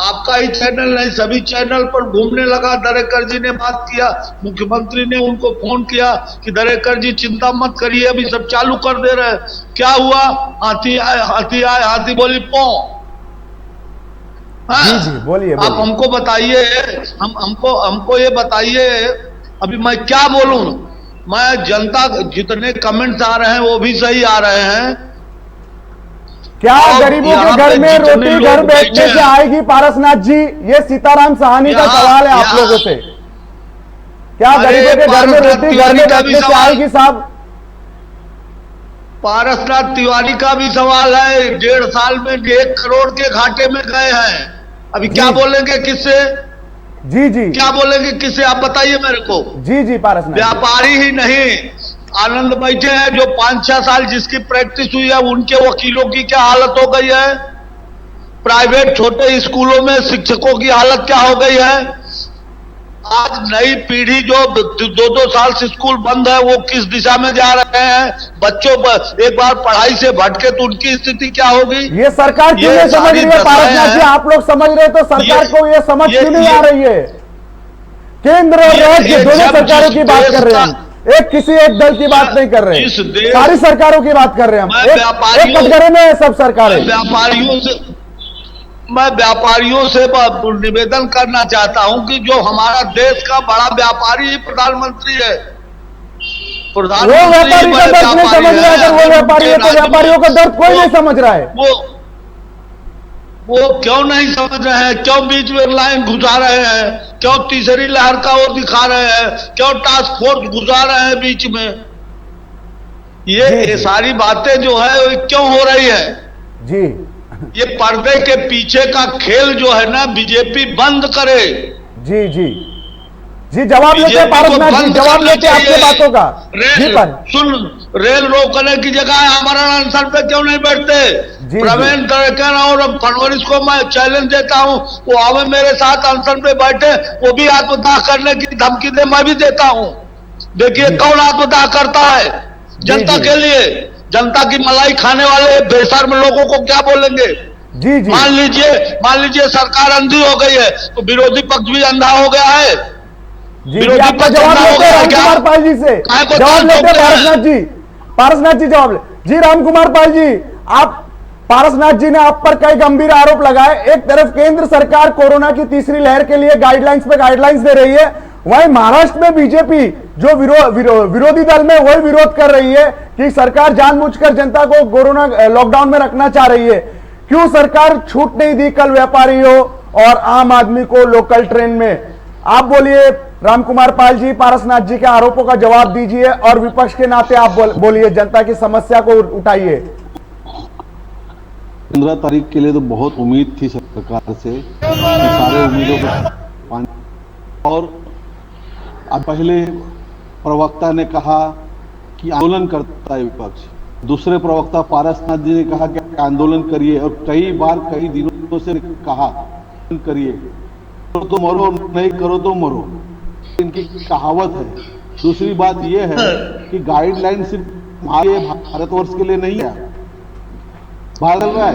आपका ही चैनल नहीं सभी चैनल पर घूमने लगा। दरेकर जी ने बात किया, मुख्यमंत्री ने उनको फोन किया कि दरेकर जी चिंता मत करिए, अभी सब चालू कर दे रहे हैं। क्या हुआ? हाथी आए हाथी बोली पौ। जी जी बोलिए। आप हमको बताइए, हमको ये बताइए, अभी मैं क्या बोलूं? मैं जनता, जितने कमेंट्स आ रहे हैं वो भी सही आ रहे हैं। क्या गरीबों के घर में रोटी घर बैठने से आएगी पारसनाथ जी? ये सीताराम सहानी का सवाल है आप लोगों से। क्या गरीबों के घर में रोटी घर में बैठने से आएगी साहब? पारसनाथ तिवारी का भी सवाल है। 1.5 साल में 1 करोड़ के घाटे में गए हैं। अभी क्या बोलेंगे किससे? जी जी क्या बोलेंगे किससे? आप बताइए मेरे को। जी जी पारसनाथ, व्यापारी ही नहीं, आनंद बैठे हैं जो 5-6 साल जिसकी प्रैक्टिस हुई है, उनके वकीलों की क्या हालत हो गई है? प्राइवेट छोटे स्कूलों में शिक्षकों की हालत क्या हो गई है? आज नई पीढ़ी जो 2-2 साल से स्कूल बंद है, वो किस दिशा में जा रहे हैं? बच्चों पर एक बार पढ़ाई से भटके तो उनकी स्थिति क्या होगी? ये सरकार क्यों नहीं समझ रही है पारसनाथ जी? आप लोग समझ रहे तो सरकार को ये समझ क्यों नहीं आ रही है? केंद्र और राज्य दोनों सरकारों की बात कर रहे हैं, एक किसी एक दल की बात नहीं कर रहे हैं, सारी सरकारों की बात कर रहे हैं हम। एक कटघरे में सब सरकारें। मैं व्यापारियों से निवेदन करना चाहता हूं कि जो हमारा देश का बड़ा व्यापारी प्रधानमंत्री है, वो व्यापारी का दर्द नहीं समझ रहा है। अगर वो व्यापारी है तो व्यापारियों का दर्द कोई नहीं समझ रहा है। वो क्यों नहीं समझ रहे हैं? क्यों बीच में लाइन घुसा रहे हैं? क्यों तीसरी लहर का वो दिखा रहे हैं? क्यों टास्क फोर्स घुसा रहे हैं बीच में? ये सारी बातें जो है वो क्यों हो रही है? जी ये पर्दे के पीछे का खेल जो है ना, बीजेपी बंद करे। जी जी जी जवाब लेते हैं पारसनाथ जी, जवाब लेते हैं आपके बातों का। जी पर सुन, रेल रोकने की जगह हमारा अनशन पे क्यों नहीं बैठते? जी, प्रवीण दरेकर और फडणवीस को मैं चैलेंज देता हूं, वो आवे मेरे साथ अनशन पे बैठे, वो भी आत्मदाह करने की धमकी दे, मैं भी देता हूं। देखिए कौन आत्मदाह करता है जनता जी। के लिए। जनता की मलाई खाने वाले बेशर्म लोगों को क्या बोलेंगे? जी जी मान लीजिए सरकार अंधी हो गई है तो विरोधी पक्ष भी अंधा हो गया है। जी जी आपका जवाब लेते हैं रामकुमार पाल जी से, जवाब लेते हैं पारसनाथ जी। पारसनाथ जी जवाब ले जी। रामकुमार पाल जी, आप पारसनाथ जी ने आप पर कई गंभीर आरोप लगाए। एक तरफ केंद्र सरकार कोरोना की तीसरी लहर के लिए गाइडलाइंस पे गाइडलाइंस दे रही है, वहीं महाराष्ट्र में बीजेपी जो विरोधी दल में वही विरोध कर रही है कि सरकार जानबूझकर जनता को कोरोना लॉकडाउन में रखना चाह रही है। क्यों सरकार छूट नहीं दी कल व्यापारियों और आम आदमी को लोकल ट्रेन में? आप बोलिए रामकुमार पाल जी, पारसनाथ जी के आरोपों का जवाब दीजिए और विपक्ष के नाते आप बोलिए, जनता की समस्या को उठाइए। 15 तारीख के लिए तो बहुत उम्मीद थी सरकार से कि सारे उम्मीदों को, और अब पहले प्रवक्ता ने कहा कि आंदोलन करता है विपक्ष, दूसरे प्रवक्ता पारसनाथ जी ने कहा कि आंदोलन करिए, और कई बार कई दिनों से कहा करिए, करो तो मरो, नहीं करो तो मरो, इनकी कहावत है। दूसरी बात यह है कि गाइडलाइन सिर्फ भारतवर्ष के लिए नहीं है, भारत में है,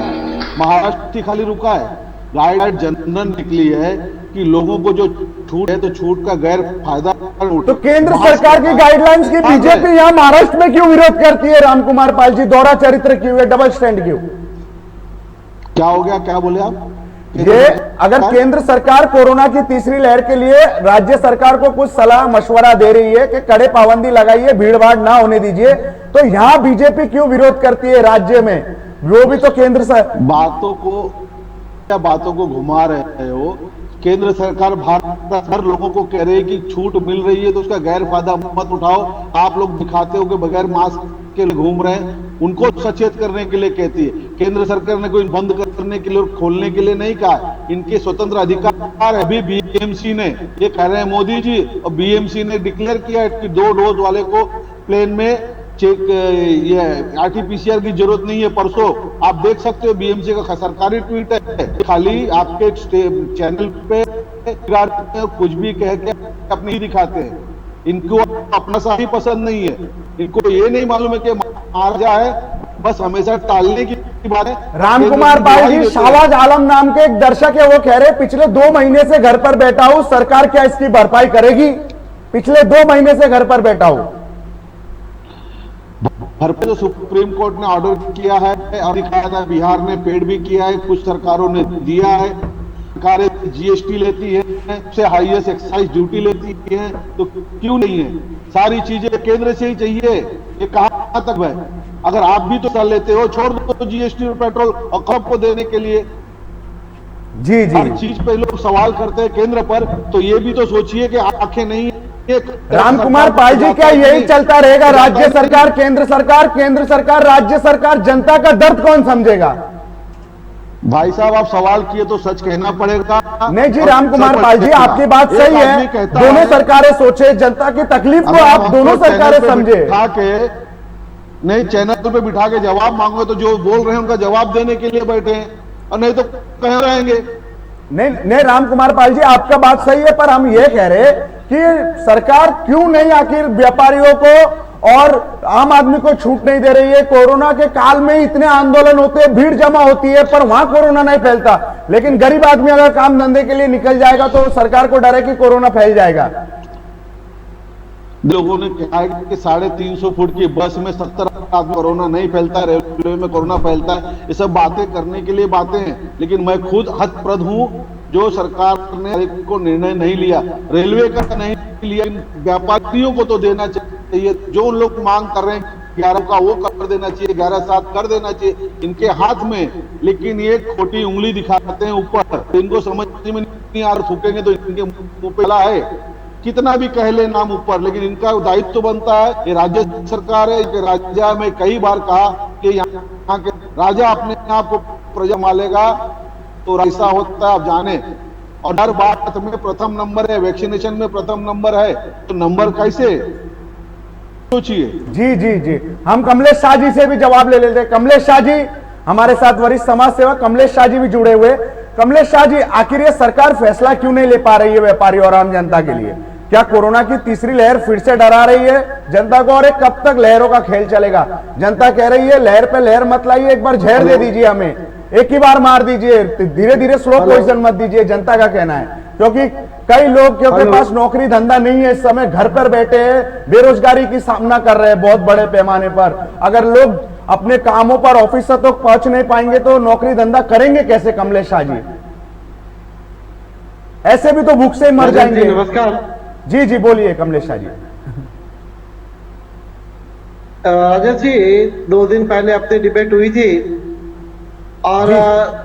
महाराष्ट्र खाली रुका है। गाइडलाइन जनरल निकली है कि लोगों को जो छूट है तो छूट का गैर फायदा तो केंद्र सरकार की गाइडलाइंस की बीजेपी यहां महाराष्ट्र में क्यों विरोध करती है? रामकुमार पाल जी, दोहरा चरित्र क्यों है, डबल स्टैंड क्यों? क्या हो गया, क्या बोले आप? ये अगर केंद्र सरकार कोरोना की तीसरी लहर के लिए राज्य सरकार को कुछ सलाह मशवरा दे रही है कि कड़े पाबंदी लगाइए, भीड़ भाड़ ना होने दीजिए, तो यहां बीजेपी क्यों विरोध करती है राज्य में? वो भी तो केंद्र बातों को घुमा रहे हो। केंद्र सरकार भारत हर लोगों को कह रही है कि छूट मिल रही है तो उसका गैर फायदा मत उठाओ। आप लोग दिखाते हो कि बगैर मास्क के घूम रहे हैं, उनको सचेत करने के लिए कहती है। केंद्र सरकार ने कोई बंद करने के लिए और खोलने के लिए नहीं कहा, इनके स्वतंत्र अधिकार है। अभी बीएमसी ने ये कह रहे हैं मोदी जी, और बीएमसी ने डिक्लेयर किया है कि 2 डोज वाले को प्लेन में चेक, ये आरटीपीसीआर की जरूरत नहीं है। परसों आप देख सकते हो बीएमसी का सरकारी ट्वीट है, खाली आपके चैनल पे कुछ भी कह के अपनी दिखाते हैं। इनको अपना सा ही पसंद नहीं है, इनको ये नहीं मालूम है कि महाराजा है, बस हमेशा टालने की बात है। रामकुमार पाल जी, शाहबाज आलम नाम के एक दर्शक है, वो कह रहे पिछले 2 महीने से घर पर बैठा हूं, सरकार क्या इसकी भरपाई करेगी? पिछले 2 महीने से घर पर बैठा हूं। घर पे तो सुप्रीम कोर्ट ने ऑर्डर किया है और दिखाया था, बिहार ने पेड भी किया है, कुछ सरकारों ने दिया है। सरकारें जीएसटी लेती है, सबसे हाईएस्ट एक्साइज ड्यूटी लेती है, तो क्यों नहीं है? सारी चीजें केंद्र से ही चाहिए, ये कहां तक है? अगर आप भी तो कर लेते हो, छोड़ दो जीएसटी और पेट्रोल और कब को देने के लिए। जी जी, हर चीज पे लोग सवाल करते हैं केंद्र पर, तो ये भी तो सोचिए कि आंखें नहीं। रामकुमार पाल जी, क्या यही चलता रहेगा? राज्य सरकार केंद्र सरकार, केंद्र सरकार राज्य सरकार, जनता का दर्द कौन समझेगा? भाई साहब, आप सवाल किए तो सच कहना पड़ेगा। नहीं जी रामकुमार पाल जी, आपकी बात सही है, दोनों सरकारें सोचे, जनता की तकलीफ को आप दोनों सरकारें समझे। नहीं, चैनल पे बिठा के जवाब मांगो तो जो बोल रहे हैं उनका जवाब देने के लिए बैठे हैं, और नहीं तो कहीं रहेंगे। नहीं रामकुमार पाल जी, आपका बात सही है, पर हम ये कह रहे कि सरकार क्यों नहीं आखिर व्यापारियों को और आम आदमी को छूट नहीं दे रही है? कोरोना के काल में इतने आंदोलन होते हैं, भीड़ जमा होती है, पर वहां कोरोना नहीं फैलता, लेकिन गरीब आदमी अगर काम धंधे के लिए निकल जाएगा तो सरकार को डर है कि कोरोना फैल जाएगा। लोगों ने कहा है कि 350 फुट की बस में 70 आदमी कोरोना नहीं फैलता, रेलवे में कोरोना फैलता है। ये सब बातें करने के लिए बातें हैं, लेकिन मैं खुद हतप्रद हूं जो सरकार ने को निर्णय नहीं लिया, रेलवे का नहीं लिया। व्यापारियों को तो देना चाहिए, जो उन लोग मांग कर रहे हैं 11 का वो कर देना चाहिए, 11/7 कर देना चाहिए इनके हाथ में। लेकिन ये खोटी उंगली दिखाते हैं ऊपर, इनको समझ में नहीं आ रहा, थूकेंगे तो इनके मुंह पे है। कितना भी कह ले नाम ऊपर, लेकिन इनका दायित्व तो बनता है। ये राज्य सरकार है, राज्य में कई बार कहा कि यहाँ के राजा अपने आप को प्रजा मालेगा, तो ऐसा होता है। आप जाने और हर बात में प्रथम नंबर है, वैक्सीनेशन में प्रथम नंबर है, तो नंबर कैसे सोचिए। जी जी जी, हम कमलेश शाह जी से भी जवाब ले लेते हैं। कमलेश शाह जी हमारे साथ वरिष्ठ समाज सेवक कमलेश शाह जी भी जुड़े हुए। कमलेश शाह जी, आखिर ये सरकार फैसला क्यों नहीं ले पा रही है व्यापारी और आम जनता के लिए? क्या कोरोना की तीसरी लहर फिर से डरा रही है जनता को? और कब तक लहरों का खेल चलेगा? जनता कह रही है लहर पे लहर मत लाइए, एक बार जहर दे दीजिए, हमें एक ही बार मार दीजिए, धीरे धीरे स्लो पॉइजन मत दीजिए, जनता का कहना है। क्योंकि कई लोग के पास नौकरी धंधा नहीं है, इस समय घर पर बैठे हैं, बेरोजगारी की सामना कर रहे हैं बहुत बड़े पैमाने पर। अगर लोग अपने कामों पर ऑफिस तक तो पहुंच नहीं पाएंगे तो नौकरी धंधा करेंगे कैसे? कमलेश शाह जी, ऐसे भी तो भूख से मर जाएंगे। नमस्कार जी जी, बोलिए कमलेश शाह जी। राजेश जी, 2 दिन पहले अपनी डिबेट हुई थी और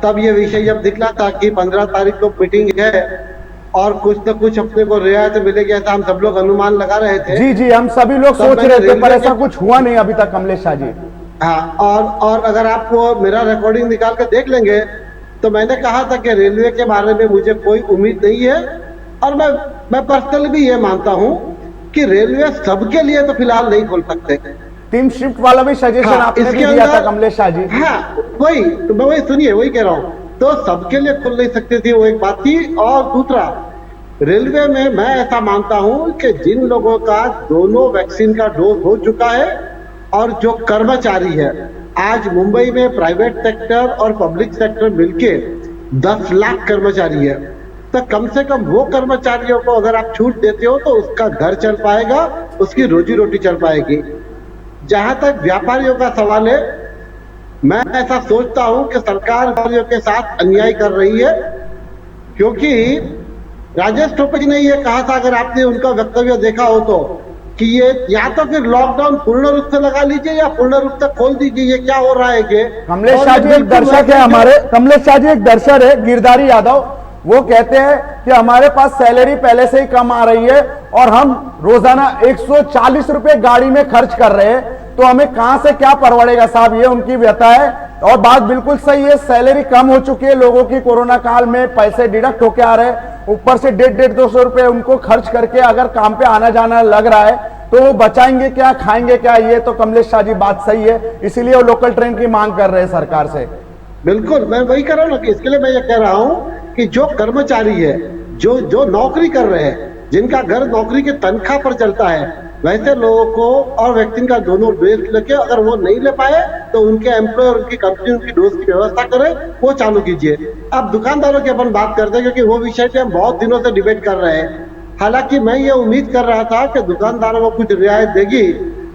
तब ये विषय जब दिखला था कि 15 तारीख को मीटिंग है और कुछ न कुछ अपने को रियायत मिलेगी, ऐसा हम सब लोग अनुमान लगा रहे थे। जी जी, हम सभी लोग सोच रहे थे, पर ऐसा कुछ हुआ नहीं अभी तक कमलेश शाह जी। हाँ, और अगर आप वो मेरा रिकॉर्डिंग निकाल कर देख लेंगे तो मैंने कहा था कि रेलवे के बारे में मुझे कोई उम्मीद नहीं है और मैं पर्सनली भी ये मानता हूँ कि रेलवे सबके लिए तो फिलहाल नहीं खोल सकते। 3 शिफ्ट वाला भी सजेशन आपने भी दिया था कमलेश शाह जी। हाँ, वही तो मैं वही सुनिए, वही कह रहा हूँ, तो सबके लिए खुल नहीं सकती थी, वो एक बात थी। और दूसरा, रेलवे में मैं ऐसा मानता हूँ कि जिन लोगों का दोनों वैक्सीन का डोज हो चुका है और जो कर्मचारी है, आज मुंबई में प्राइवेट सेक्टर और पब्लिक सेक्टर मिलके 10 लाख कर्मचारी है, तो कम से कम वो कर्मचारियों को अगर आप छूट देते हो तो उसका घर चल पाएगा, उसकी रोजी रोटी चल पाएगी। जहां तक व्यापारियों का सवाल है, मैं ऐसा सोचता हूं कि सरकार व्यापारियों के साथ अन्याय कर रही है, क्योंकि राजेश टोपे जी ने ये कहा था, अगर आपने उनका वक्तव्य देखा हो तो, कि ये या तो फिर लॉकडाउन पूर्ण रूप से लगा लीजिए या पूर्ण रूप से खोल दीजिए। ये क्या हो रहा है कि कमलेश शाह जी एक दर्शक है हमारे, कमलेश शाह जी एक दर्शक है, गिरधारी यादव, वो कहते हैं कि हमारे पास सैलरी पहले से ही कम आ रही है और हम रोजाना 140 रुपए गाड़ी में खर्च कर रहे हैं, तो हमें कहां से क्या परवड़ेगा साहब, ये उनकी व्यथा है। और बात बिल्कुल सही है, सैलरी कम हो चुकी है लोगों की, कोरोना काल में पैसे डिडक्ट होके आ रहे हैं, ऊपर से 150-200 रुपए उनको खर्च करके अगर काम पे आना जाना लग रहा है तो वो बचाएंगे क्या, खाएंगे क्या? ये तो कमलेश शाह जी बात सही है, इसीलिए वो लोकल ट्रेन की मांग कर रहे हैं सरकार से। बिल्कुल, मैं वही कर रहा हूँ ना, कि इसके लिए मैं ये कह रहा हूँ कि जो कर्मचारी है, जो नौकरी कर रहे हैं, जिनका घर नौकरी के तनख्वाह पर चलता है, वैसे लोगों को और वैक्सीन का दोनों डोज लेके अगर वो नहीं ले पाए तो उनके एम्प्लॉयर, उनकी कंपनी उनकी डोज की व्यवस्था करे, वो चालू कीजिए। अब दुकानदारों की अपन बात करते हैं, क्योंकि वो विषय पे हम बहुत दिनों से डिबेट कर रहे हैं। हालांकि मैं ये उम्मीद कर रहा था कि दुकानदारों को कुछ रियायत देगी,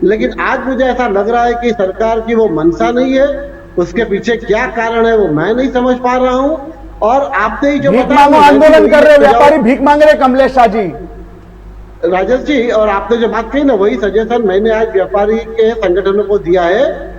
लेकिन आज मुझे ऐसा लग रहा है कि सरकार की वो मनसा नहीं है। उसके पीछे क्या कारण है वो मैं नहीं समझ पा रहा हूँ। और आपने ही जो आंदोलन कर रहे व्यापारी भीख मांग रहे कमलेश शाह जी, राजेश जी, और आपने जो बात कही ना, वही सजेशन मैंने आज व्यापारी के संगठनों को दिया है।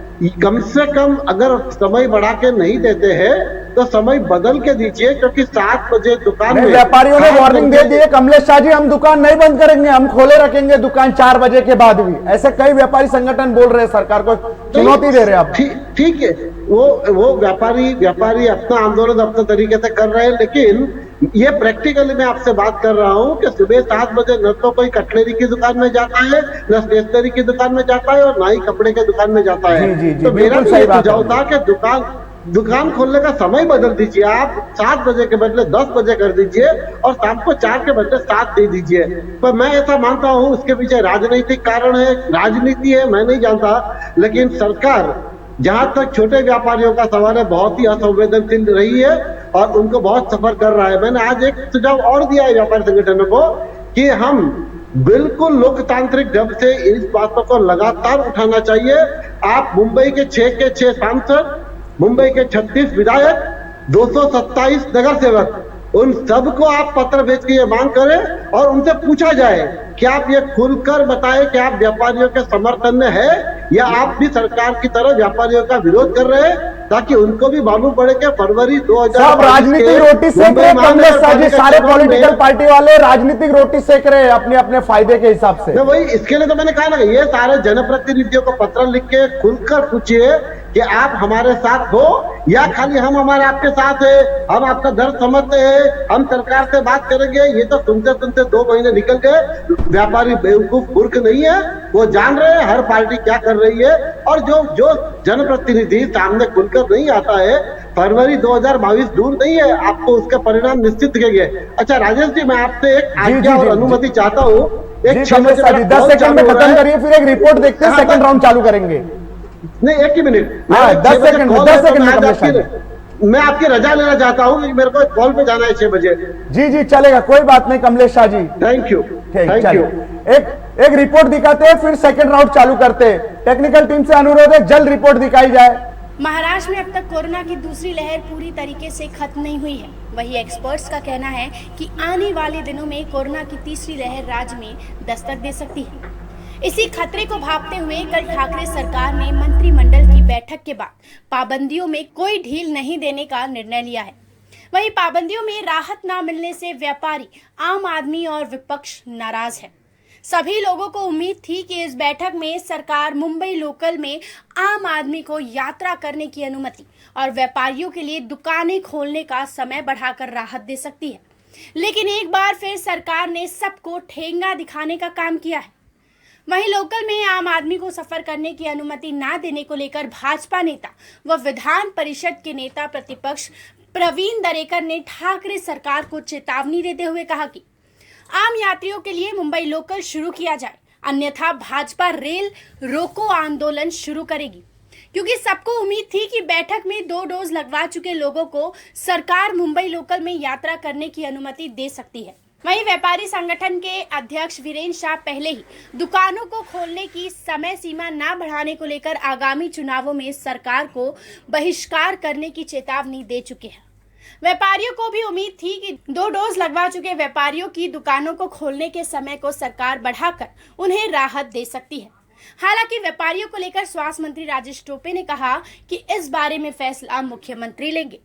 कम से कम अगर समय बढ़ा के नहीं देते हैं तो समय बदल के दीजिए, क्योंकि 7 बजे दुकान में व्यापारियों ने वार्निंग दे दी है कमलेश शाह जी, हम दुकान नहीं बंद करेंगे, हम खोले रखेंगे दुकान 4 बजे के बाद भी। ऐसे कई व्यापारी संगठन बोल रहे हैं, सरकार को चुनौती दे रहे हैं। आप ठीक है, वो व्यापारी अपना आंदोलन अपने तरीके से कर रहे हैं, लेकिन ये प्रैक्टिकली मैं आपसे बात कर रहा हूँ कि सुबह 7 बजे न तो कोई कटलेरी की दुकान में जाता है, न स्टेशनरी की दुकान में जाता है, और ना ही कपड़े के दुकान में जाता है। जी, तो मेरा भी ये सुझाव था कि दुकान खोलने का समय बदल दीजिए, आप 7 बजे के बदले 10 बजे कर दीजिए और शाम को 4 के बदले 7 दे दीजिए। पर मैं ऐसा मानता हूँ उसके पीछे राजनीतिक कारण है, राजनीति है, मैं नहीं जानता, लेकिन सरकार जहां तक छोटे व्यापारियों का सवाल है बहुत ही असंवेदनशील रही है और उनको बहुत सफर कर रहा है। मैंने आज एक सुझाव और दिया है व्यापारी संगठनों को कि हम बिल्कुल लोकतांत्रिक ढंग से इस बातों को लगातार उठाना चाहिए। आप मुंबई के 6 के 6 सांसद, मुंबई के 36 विधायक, 227 नगर सेवक, उन सबको आप पत्र भेज के ये मांग करें और उनसे पूछा जाए कि आप ये खुलकर बताएं कि आप व्यापारियों के समर्थन में है या आप भी सरकार की तरह व्यापारियों का विरोध कर रहे हैं, ताकि उनको भी मालूम पड़े कि फरवरी 2000 राजनीतिक रोटी सेक रहे कमलेश शाह जी, सारे पॉलिटिकल पार्टी वाले राजनीतिक रोटी सेक रहे अपने अपने फायदे के हिसाब से। वही, इसके लिए तो मैंने कहा ना, ये सारे जनप्रतिनिधियों को पत्र लिख के खुलकर पूछिए कि आप हमारे साथ हो या खाली हम हमारे आपके साथ है, हम आपका दर्द समझते हैं, हम सरकार से बात करेंगे। ये तो सुनते सुनते 2 महीने निकल गए। व्यापारी बेवकूफ मूर्ख नहीं है, वो जान रहे हैं हर पार्टी क्या कर रही है। और जो जनप्रतिनिधि सामने खुलकर नहीं आता है, फरवरी 2022 दूर नहीं है, आपको उसके परिणाम निश्चित दिखेंगे। अच्छा राजेश जी, मैं आपसे एक आज्ञा और अनुमति चाहता हूँ। एक 6 बजे 10 सेकंड में खत्म करिए, फिर एक रिपोर्ट देखते हैं, सेकंड राउंड चालू करेंगे। नहीं, एक ही मिनट, 10 सेकंड में मैं आपकी रजा लेना चाहता हूँ, मेरे को कॉल पे जाना है 6 बजे। जी चलेगा, कोई बात नहीं कमलेश शाह जी, थैंक यू। एक रिपोर्ट दिखाते हैं, फिर सेकंड राउंड चालू करते हैं। टेक्निकल टीम से अनुरोध है जल्द रिपोर्ट दिखाई जाए। महाराष्ट्र में अब तक कोरोना की दूसरी लहर पूरी तरीके से खत्म नहीं हुई है। वहीं एक्सपर्ट्स का कहना है कि आने वाले दिनों में कोरोना की तीसरी लहर राज्य में दस्तक दे सकती है। इसी खतरे को भांपते हुए कल ठाकरे सरकार ने मंत्रिमंडल की बैठक के बाद पाबंदियों में कोई ढील नहीं देने का निर्णय लिया है। वहीं पाबंदियों में राहत न मिलने से व्यापारी, आम आदमी और विपक्ष नाराज है। सभी लोगों को उम्मीद थी कि इस बैठक में सरकार मुंबई लोकल में आम आदमी को यात्रा करने की अनुमति और व्यापारियों के लिए दुकानें खोलने का समय बढ़ाकर राहत दे सकती है। लेकिन एक बार फिर सरकार ने सबको ठेंगा दिखाने का काम किया है। वहीं लोकल में आम आदमी को सफर करने की अनुमति ना देने को लेकर भाजपा नेता व विधान परिषद के नेता प्रतिपक्ष प्रवीण दरेकर ने ठाकरे सरकार को चेतावनी देते हुए कहा कि आम यात्रियों के लिए मुंबई लोकल शुरू किया जाए, अन्यथा भाजपा रेल रोको आंदोलन शुरू करेगी। क्योंकि सबको उम्मीद थी कि बैठक में 2 डोज लगवा चुके लोगों को सरकार मुंबई लोकल में यात्रा करने की अनुमति दे सकती है। वहीं व्यापारी संगठन के अध्यक्ष वीरेंद्र शाह पहले ही दुकानों को खोलने की समय सीमा न बढ़ाने को लेकर आगामी चुनावों में सरकार को बहिष्कार करने की चेतावनी दे चुके हैं। व्यापारियों को भी उम्मीद थी कि 2 डोज लगवा चुके व्यापारियों की दुकानों को खोलने के समय को सरकार बढ़ाकर उन्हें राहत दे सकती है। हालांकि व्यापारियों को लेकर स्वास्थ्य मंत्री राजेश टोपे ने कहा कि इस बारे में फैसला मुख्यमंत्री लेंगे,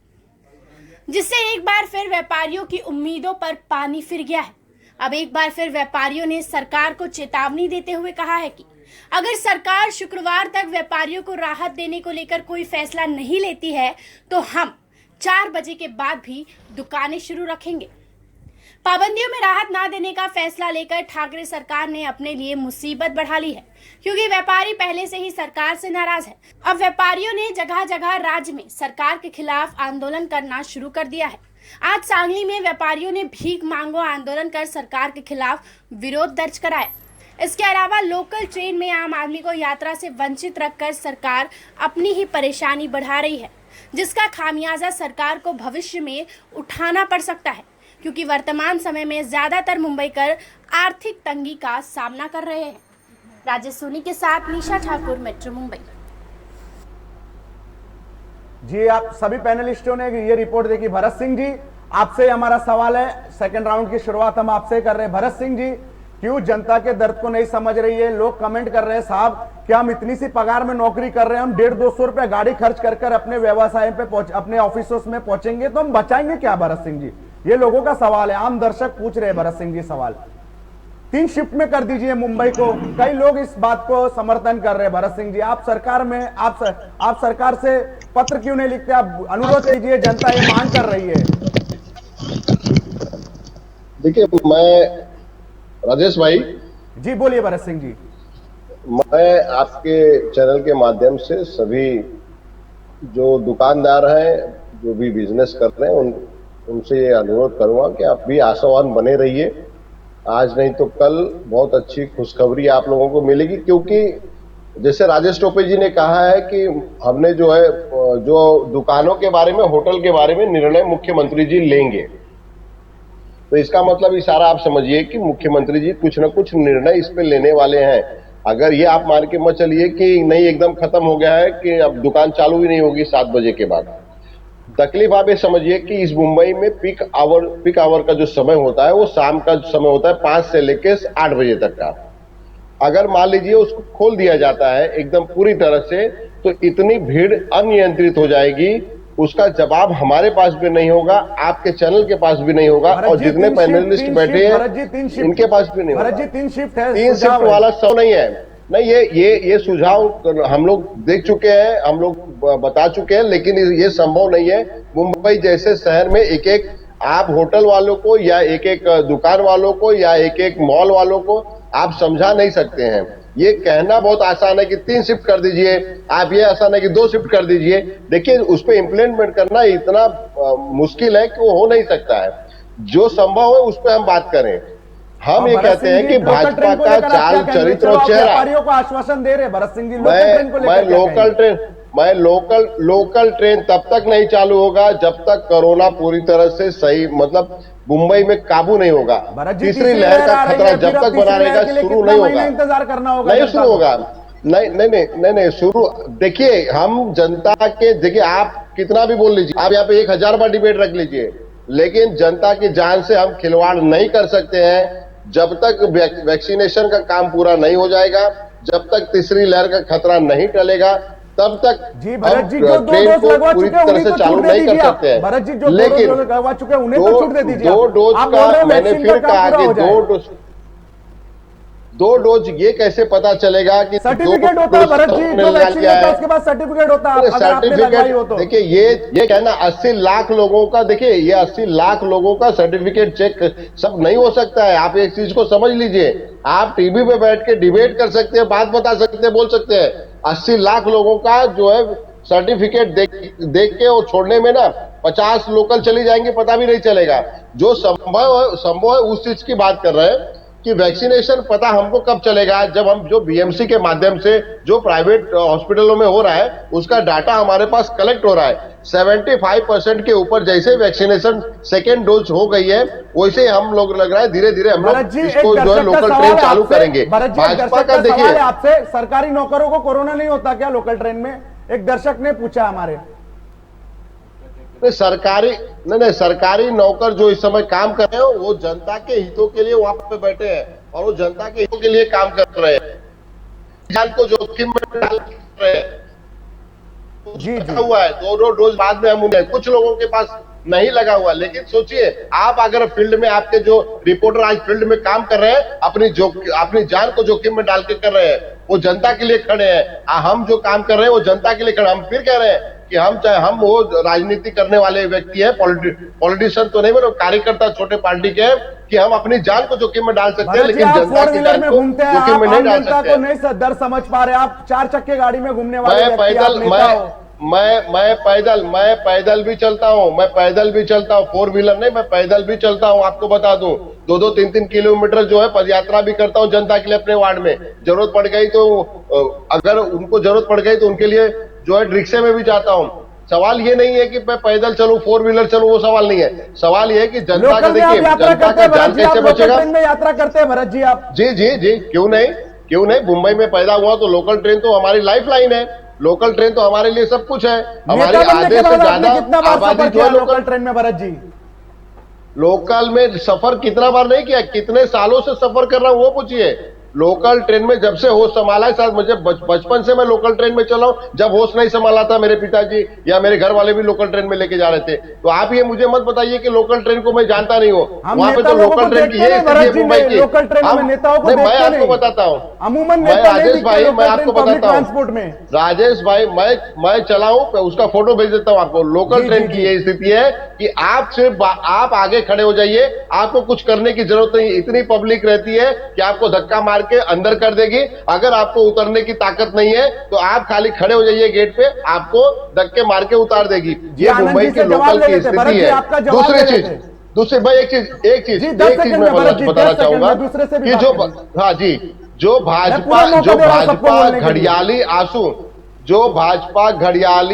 जिससे एक बार फिर व्यापारियों की उम्मीदों पर पानी फिर गया है। अब एक बार फिर व्यापारियों ने सरकार को चेतावनी देते हुए कहा है कि अगर सरकार शुक्रवार तक व्यापारियों को राहत देने को लेकर कोई फैसला नहीं लेती है तो हम 4 बजे के बाद भी दुकानें शुरू रखेंगे। पाबंदियों में राहत ना देने का फैसला लेकर ठाकरे सरकार ने अपने लिए मुसीबत बढ़ा ली है, क्योंकि व्यापारी पहले से ही सरकार से नाराज है। अब व्यापारियों ने जगह जगह राज्य में सरकार के खिलाफ आंदोलन करना शुरू कर दिया है। आज सांगली में व्यापारियों ने भीख मांगो आंदोलन कर सरकार के खिलाफ विरोध दर्ज कराया। इसके अलावा लोकल ट्रेन में आम आदमी को यात्रा से वंचित रखकर सरकार अपनी ही परेशानी बढ़ा रही है, जिसका खामियाजा सरकार को भविष्य में उठाना पड़ सकता है, क्योंकि वर्तमान समय में ज्यादातर मुंबईकर आर्थिक तंगी का सामना कर रहे हैं। राजेश सोनी के साथ निशा ठाकुर, मेट्रो मुंबई। जी, आप सभी पैनलिस्टों ने ये रिपोर्ट देखी। भरत सिंह जी, आपसे हमारा सवाल है, सेकंड राउंड की शुरुआत हम आपसे कर रहे हैं। भरत सिंह जी, क्यों जनता के दर्द को नहीं समझ रही है? लोग कमेंट कर रहे हैं, साहब कि हम इतनी सी पगार में नौकरी कर रहे हैं, हम 150-200 रुपए गाड़ी खर्च कर अपने व्यवसाय पे अपने ऑफिसों में पहुंचेंगे तो हम बचाएंगे क्या? भरत सिंह जी, ये लोगों का सवाल है, आम दर्शक पूछ रहे हैं। भरत सिंह जी, सवाल 3 शिफ्ट में कर दीजिए मुंबई को। कई लोग इस बात को समर्थन कर रहे हैं। भरत सिंह जी, आप सरकार में आप सरकार से पत्र क्यों नहीं लिखते? आप अनुरोध कीजिए, जनता ये मांग कर रही है। देखिए, मैं राजेश भाई जी बोलिए। भरत सिंह जी, मैं आपके चैनल के माध्यम से सभी जो दुकानदार हैं, जो भी बिजनेस कर रहे हैं, उनसे ये अनुरोध करूंगा कि आप भी आशावान बने रहिए। आज नहीं तो कल बहुत अच्छी खुशखबरी आप लोगों को मिलेगी, क्योंकि जैसे राजेश टोपे जी ने कहा है कि हमने जो है जो दुकानों के बारे में, होटल के बारे में निर्णय मुख्यमंत्री जी लेंगे, तो इसका मतलब इशारा आप समझिए कि मुख्यमंत्री जी कुछ न कुछ निर्णय इस पे लेने वाले हैं। अगर ये आप मान के मत चलिए कि नहीं एकदम खत्म हो गया है कि अब दुकान चालू ही नहीं होगी 7 बजे के बाद। तकलीफ आप ये समझिए कि इस मुंबई में पीक आवर का जो समय होता है वो शाम का समय होता है 5 से लेकर 8 बजे तक का। अगर मान लीजिए उसको खोल दिया जाता है एकदम पूरी तरह से, तो इतनी भीड़ अनियंत्रित हो जाएगी, उसका जवाब हमारे पास भी नहीं होगा, आपके चैनल के पास भी नहीं होगा, और जितने पैनलिस्ट बैठे हैं इनके पास भी नहीं होगा। 3 शिफ्ट है, 3 शिफ्ट वाला शो नहीं है। नहीं, ये सुझाव हम लोग देख चुके हैं, हम लोग बता चुके हैं, लेकिन ये संभव नहीं है। मुंबई जैसे शहर में एक एक आप होटल वालों को या एक एक दुकान वालों को या एक एक मॉल वालों को आप समझा नहीं सकते हैं। ये कहना बहुत आसान है कि 3 शिफ्ट कर दीजिए, आप ये आसान है कि 2 शिफ्ट कर दीजिए। देखिए, उस पर इम्प्लीमेंट करना इतना मुश्किल है कि वो हो नहीं सकता है। जो संभव है उस पर हम बात करें। हम ये कहते हैं कि भाजपा का चाल चरित्र और चेहरा, व्यापारियों को आश्वासन दे रहे भरत सिंह जी, मैं लोकल ट्रेन तब तक नहीं चालू होगा जब तक कोरोना पूरी तरह से सही, मतलब मुंबई में काबू नहीं होगा। तीसरी लहर का खतरा जब तक बना रहेगा शुरू नहीं होगा, इंतजार करना होगा, नहीं शुरू होगा। नहीं शुरू। देखिए, हम जनता के, देखिए आप कितना भी बोल लीजिए, आप यहाँ पे 1000 बार डिबेट रख लीजिए, लेकिन जनता की जान से हम खिलवाड़ नहीं कर सकते हैं जब तक वैक्सीनेशन का काम पूरा नहीं हो जाएगा, जब तक तीसरी लहर का खतरा नहीं टलेगा, तब तक जी भरत जी, जो 2 ट्रेन डोज लगवा को पूरी चुके हैं तरह उन्हीं से को चालू छूट दे नहीं कर दीजिए आप। सकते हैं। भरत जी, जो 2 लेकिन डोज लगवा चुके हैं उन्हें तो छूट दे दीजिए। 2 डोज आप बोल रहे का हैं मैंने वैक्सीन फिर का काम कहा पूरा कि हो जाए। 2 डोज ये कैसे पता चलेगा कि सर्टिफिकेट होता है भरत जी, जो वैक्सीन लेता है उसके बाद सर्टिफिकेट होता है, अगर आपने लगवाई हो तो। देखिए, ये कहना 80 लाख लोगों का, देखिए ये 80 लाख लोगों का सर्टिफिकेट चेक सब नहीं हो सकता है। आप एक चीज को समझ लीजिए, आप टीवी पे बैठ के डिबेट कर सकते हैं, बात बता सकते हैं, बोल सकते हैं। 80 लाख लोगों का जो है सर्टिफिकेट देख के वो छोड़ने में ना 50 लोकल चली जाएंगे, पता भी नहीं चलेगा। जो संभव है उस चीज की बात कर रहे हैं कि वैक्सीनेशन पता हमको कब चलेगा, जब हम जो बीएमसी के माध्यम से जो प्राइवेट हॉस्पिटलों में हो रहा है उसका डाटा हमारे पास कलेक्ट हो रहा है। 75% के ऊपर जैसे वैक्सीनेशन सेकेंड डोज हो गई है, वैसे हम लोग लग रहा है धीरे धीरे हम लोग इसको जो है लोकल ट्रेन चालू करेंगे। भाजपा का देखिए, आपसे सरकारी नौकरों को कोरोना नहीं होता क्या लोकल ट्रेन में? एक दर्शक ने पूछा हमारे। सरकारी नौकर जो इस समय काम कर रहे हो वो जनता के हितों के लिए वहां पे बैठे हैं और वो जनता के हितों के लिए काम कर रहे हैं, जान को जोखिम में डाल रहे हैं। जी हुआ है 2 डोज बाद में हम उन्हें, कुछ लोगों के पास नहीं लगा हुआ। लेकिन सोचिए, आप अगर फील्ड में आपके जो रिपोर्टर आज फील्ड में काम कर रहे हैं, अपनी जान को जोखिम में डाल के कर रहे हैं, वो जनता के लिए खड़े हैं। हम जो काम कर रहे हैं वो जनता के लिए खड़े। हम फिर कह रहे हैं कि हम वो राजनीति करने वाले व्यक्ति है, पॉलिटिशियन तो नहीं, मतलब कार्यकर्ता छोटे पार्टी के, कि हम अपनी जान को जोखिम में डाल सकते हैं, लेकिन जनता की जान को जोखिम में नहीं डाल सकते। नहीं दर समझ पा रहे, आप 4 चक्के गाड़ी में घूमने वाले मैं पैदल भी चलता हूँ, 4 व्हीलर नहीं, मैं पैदल भी चलता हूँ। आपको बता दूं, 2-2, 3-3 किलोमीटर जो है पदयात्रा भी करता हूँ जनता के लिए अपने वार्ड में। जरूरत पड़ गई तो, अगर उनको जरूरत पड़ गई तो उनके लिए जो है रिक्शे में भी जाता हूँ। सवाल ये नहीं है कि मैं पैदल चलूं, 4 व्हीलर चलूं, वो सवाल नहीं है। सवाल ये है कि जनता का, देखिए जनता का जान कैसे बचेगा। ट्रेन में यात्रा करते हैं भरत जी आप? जी, क्यों नहीं। मुंबई में पैदा हुआ तो लोकल ट्रेन तो हमारी लाइफ लाइन है, लोकल ट्रेन तो हमारे लिए सब कुछ है। हमारी आधे से ज्यादा आबादी जो है लोकल ट्रेन में। भरत जी, लोकल में सफर कितना बार नहीं किया, कितने सालों से सफर कर रहा हूं वो पूछिए। लोकल ट्रेन में जब से होश संभाला है, शायद मुझे बचपन से मैं लोकल ट्रेन में चला हूं। जब होश नहीं संभाला था, मेरे पिताजी या मेरे घर वाले भी लोकल ट्रेन में लेके जा रहे थे। तो आप ये मुझे मत बताइए कि लोकल ट्रेन को मैं जानता नहीं हूँ। वहां पे तो लोकल ट्रेन की ये स्थिति है मुंबई की। लोकल ट्रेन में नेताओं को मैं आपको बताता हूँ, अमूमन राजेश भाई, मैं आपको बताता हूँ, ट्रांसपोर्ट में राजेश भाई, मैं चला हूँ, उसका फोटो भेज देता हूँ आपको। लोकल ट्रेन की ये स्थिति है कि आप सिर्फ आप आगे खड़े हो जाइए, आपको कुछ करने की जरूरत नहीं। इतनी पब्लिक रहती है कि आपको धक्का मार के अंदर कर देगी। अगर आपको उतरने की ताकत नहीं है तो आप खाली खड़े हो जाइए गेट पे, आपको धक्के मार के उतार देगी। ये मुंबई के लोकल की स्थिति है। दूसरी भाई एक चीज मैं बताना चाहूंगा कि जो भाजपा घड़ियाली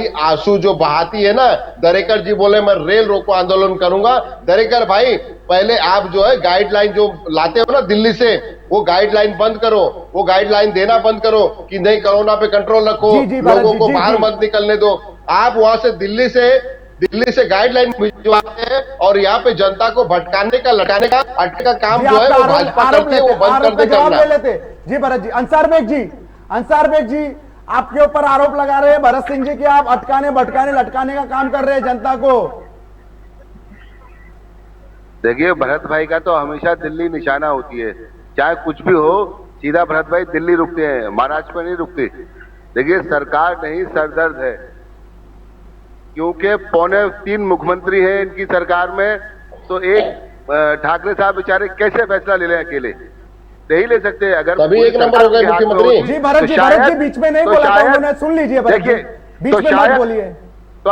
आंसू जो बहाती है ना, दरेकर जी बोले मैं रेल रोको आंदोलन करूंगा। दरेकर भाई, पहले आप जो है गाइडलाइन जो लाते हो ना दिल्ली से, वो गाइडलाइन बंद करो, वो गाइडलाइन देना बंद करो कि नहीं कोरोना पे कंट्रोल रखो, लोगों को बाहर मत निकलने दो। आप वहां से दिल्ली से गाइडलाइन भिजवाते हैं और यहाँ पे जनता को भटकाने का, लटाने का, अटके का काम जो है वो भाजपा करती है, वो बंद कर दे करना। जी भरत जी, अंसार बेग जी आपके ऊपर आरोप लगा रहे हैं भरत सिंह जी कि आप अटकाने, भटकाने, लटकाने का काम कर रहे हैं जनता को। देखिए, भरत भाई का तो हमेशा दिल्ली निशाना होती है, चाहे कुछ भी हो। सीधा भरत भाई दिल्ली रुकते हैं, महाराष्ट्र में नहीं रुकते। देखिए सरकार नहीं सरदर्द है, क्योंकि 3.25 मुख्यमंत्री हैं इनकी सरकार में, तो एक ठाकरे साहब बेचारे कैसे फैसला ले लें अकेले? नहीं ले सकते। अगर तभी एक नंबर हो गए मुख्यमंत्री। जी भरत जी बीच में नहीं बोला था उन्होंने, सुन लीजिए भरत जी, बीच में मत बोलिए। तो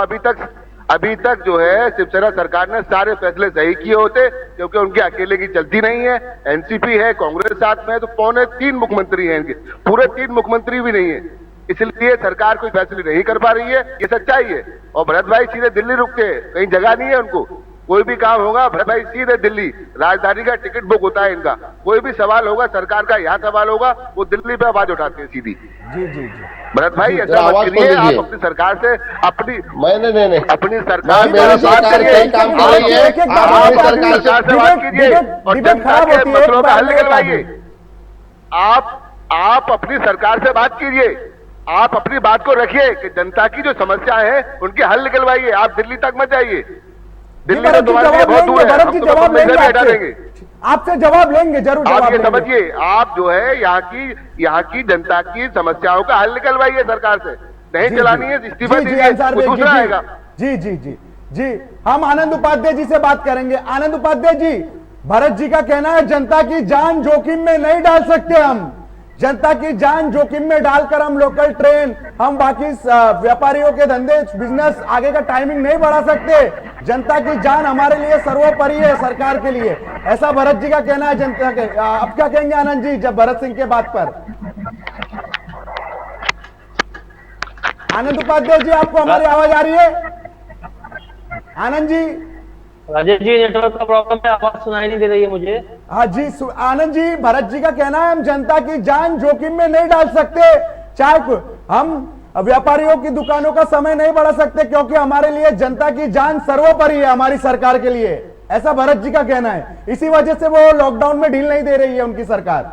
अभी तक जो है शिवसेना सरकार ने सारे फैसले सही किए होते, क्योंकि उनके अकेले की चलती नहीं है, एनसीपी है, कांग्रेस साथ में है, तो 3.25 मुख्यमंत्री हैं इनके, पूरे 3 मुख्यमंत्री भी नहीं है, इसलिए सरकार कोई फैसले नहीं कर पा रही है, ये सच्चाई है। और भरत भाई सीधे दिल्ली रुकते हैं, कहीं जगह नहीं है उनको, कोई भी काम होगा भरत भाई सीधे दिल्ली, राजधानी का टिकट बुक होता है इनका, कोई भी सवाल होगा सरकार का, यहाँ सवाल होगा वो दिल्ली पे आवाज उठाते हैं सीधी। जी जी जी भरत भाई ऐसा मत करिए, आप अपनी सरकार से अपनी नहीं अपनी सरकार मेरी सरकार सही काम कर रही है, आप अपनी सरकार से बात कीजिए और जनता के मसलों का हल निकलवाइए। आप अपनी सरकार से बात कीजिए, आप अपनी बात को रखिए कि जनता की जो समस्या है उनके हल निकलवाइए, आप दिल्ली तक मत जाइए। दिल्ली तो तुम्हारे लिए बहुत दूर है, हम तो अपने घर में हटा देंगे। आपसे जवाब लेंगे जरूर। आप ये समझिए, आप जो है यहाँ की जनता की समस्याओं का हल निकलवाइए सरकार से, नहीं चलानी है इस्तीफा दीजिए, दूसरा आएगा। जी जी जी जी, हम आनंद उपाध्याय जी से बात करेंगे। आनंद उपाध्याय जी, भरत जी का कहना है जनता की जान जोखिम में नहीं डाल सकते हम, जनता की जान जोखिम में डालकर हम लोकल ट्रेन, हम बाकी व्यापारियों के धंधे बिजनेस आगे का टाइमिंग नहीं बढ़ा सकते, जनता की जान हमारे लिए सर्वोपरि है सरकार के लिए, ऐसा भरत जी का कहना है जनता के। अब क्या कहेंगे आनंद जी जब भरत सिंह के बात पर? आनंद उपाध्याय जी, आपको हमारी आवाज आ रही है? आनंद जी? राजेश जी नेटवर्क का प्रॉब्लम है, आवाज सुनाई नहीं दे रही है मुझे। हाँ जी आनंद जी, भरत जी का कहना है हम जनता की जान जोखिम में नहीं डाल सकते, चाहे हम व्यापारियों की दुकानों का समय नहीं बढ़ा सकते, क्योंकि हमारे लिए जनता की जान सर्वोपरि है हमारी सरकार के लिए, ऐसा भरत जी का कहना है। इसी वजह से वो लॉकडाउन में ढील नहीं दे रही है उनकी सरकार।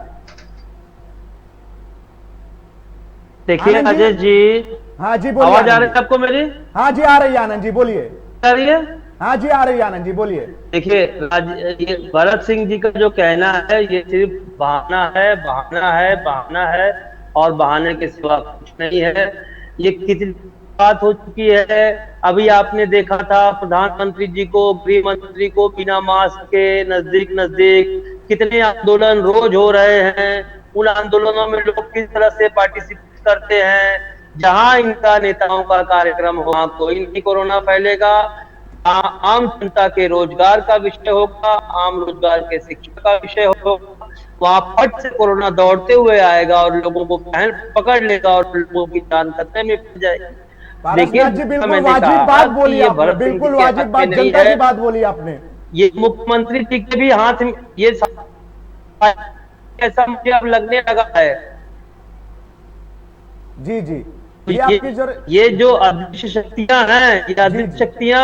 देखिए राजेश जी, हाँ जी बोलिए। आवाज आ रही है आपको मेरी? हाँ जी आ रही है आनंद जी, बोलिए। आ रही है? हाँ जी आ रही है आनंद जी, बोलिए। देखिए ये भरत सिंह जी का जो कहना है ये सिर्फ बहाना है, बहाना है, बहाना है और बहाने के सिवा कुछ नहीं है। ये कितनी बात हो चुकी है, अभी आपने देखा था प्रधानमंत्री जी को, गृह मंत्री को बिना मास्क के नजदीक कितने आंदोलन रोज हो रहे हैं, उन आंदोलनों में लोग किस तरह से पार्टिसिपेट करते हैं, जहां इनका नेताओं का कार्यक्रम हो वहां कोई नहीं कोरोना फैलेगा, आम जनता के रोजगार का विषय होगा, आम रोजगार के शिक्षा का विषय होगा, वहां फट से कोरोना दौड़ते हुए आएगा और लोगों को पकड़ लेगा और लोगों की जान खतरे में पड़ जाएगी। देखिए बिल्कुल वाजिब बात बोली आपने, बिल्कुल वाजिब बात, जनता की बात बोली आपने। ये मुख्यमंत्री जी के भी हाथ में ये ऐसा मुझे अब लगने लगा है। जी जी, ये जो अदृश्य शक्तियां हैं, ये अदृश्य शक्तियां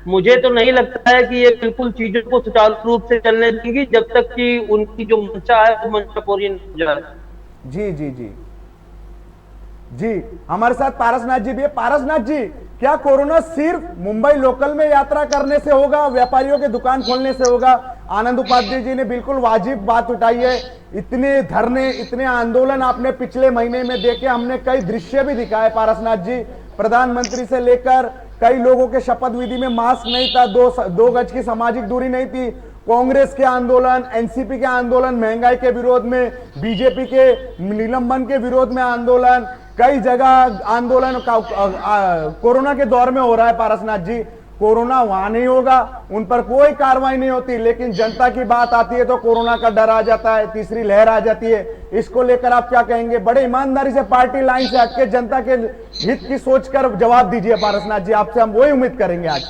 मुझे तो नहीं लगता है कि ये बिल्कुल चीजों को सुचारू रूप से चलने देंगी जब तक कि उनकी जो मंशा है वो मंशा पूरी नहीं हो जाए। जी जी जी जी, हमारे साथ पारसनाथ जी भी है। पारसनाथ जी, क्या कोरोना सिर्फ मुंबई लोकल में यात्रा करने से होगा, व्यापारियों के दुकान खोलने से होगा? आनंद उपाध्याय जी ने बिल्कुल वाजिब बात उठाई है। इतने धरने, इतने आंदोलन आपने पिछले महीने में देखे, हमने कई दृश्य भी दिखाए पारसनाथ जी, प्रधानमंत्री से लेकर कई लोगों के शपथ विधि में मास्क नहीं था, दो गज की सामाजिक दूरी नहीं थी, कांग्रेस के आंदोलन, एनसीपी के आंदोलन, महंगाई के विरोध में, बीजेपी के निलंबन के विरोध में आंदोलन, कई जगह आंदोलन कोरोना के दौर में हो रहा है। पारसनाथ जी, कोरोना वहां नहीं होगा, उन पर कोई कार्रवाई नहीं होती, लेकिन जनता की बात आती है तो कोरोना का डर आ जाता है, तीसरी लहर आ जाती है। इसको लेकर आप क्या कहेंगे? बड़े ईमानदारी से पार्टी लाइन से हटके जनता के हित की सोचकर जवाब दीजिए पारसनाथ जी, आपसे हम वही उम्मीद करेंगे आज।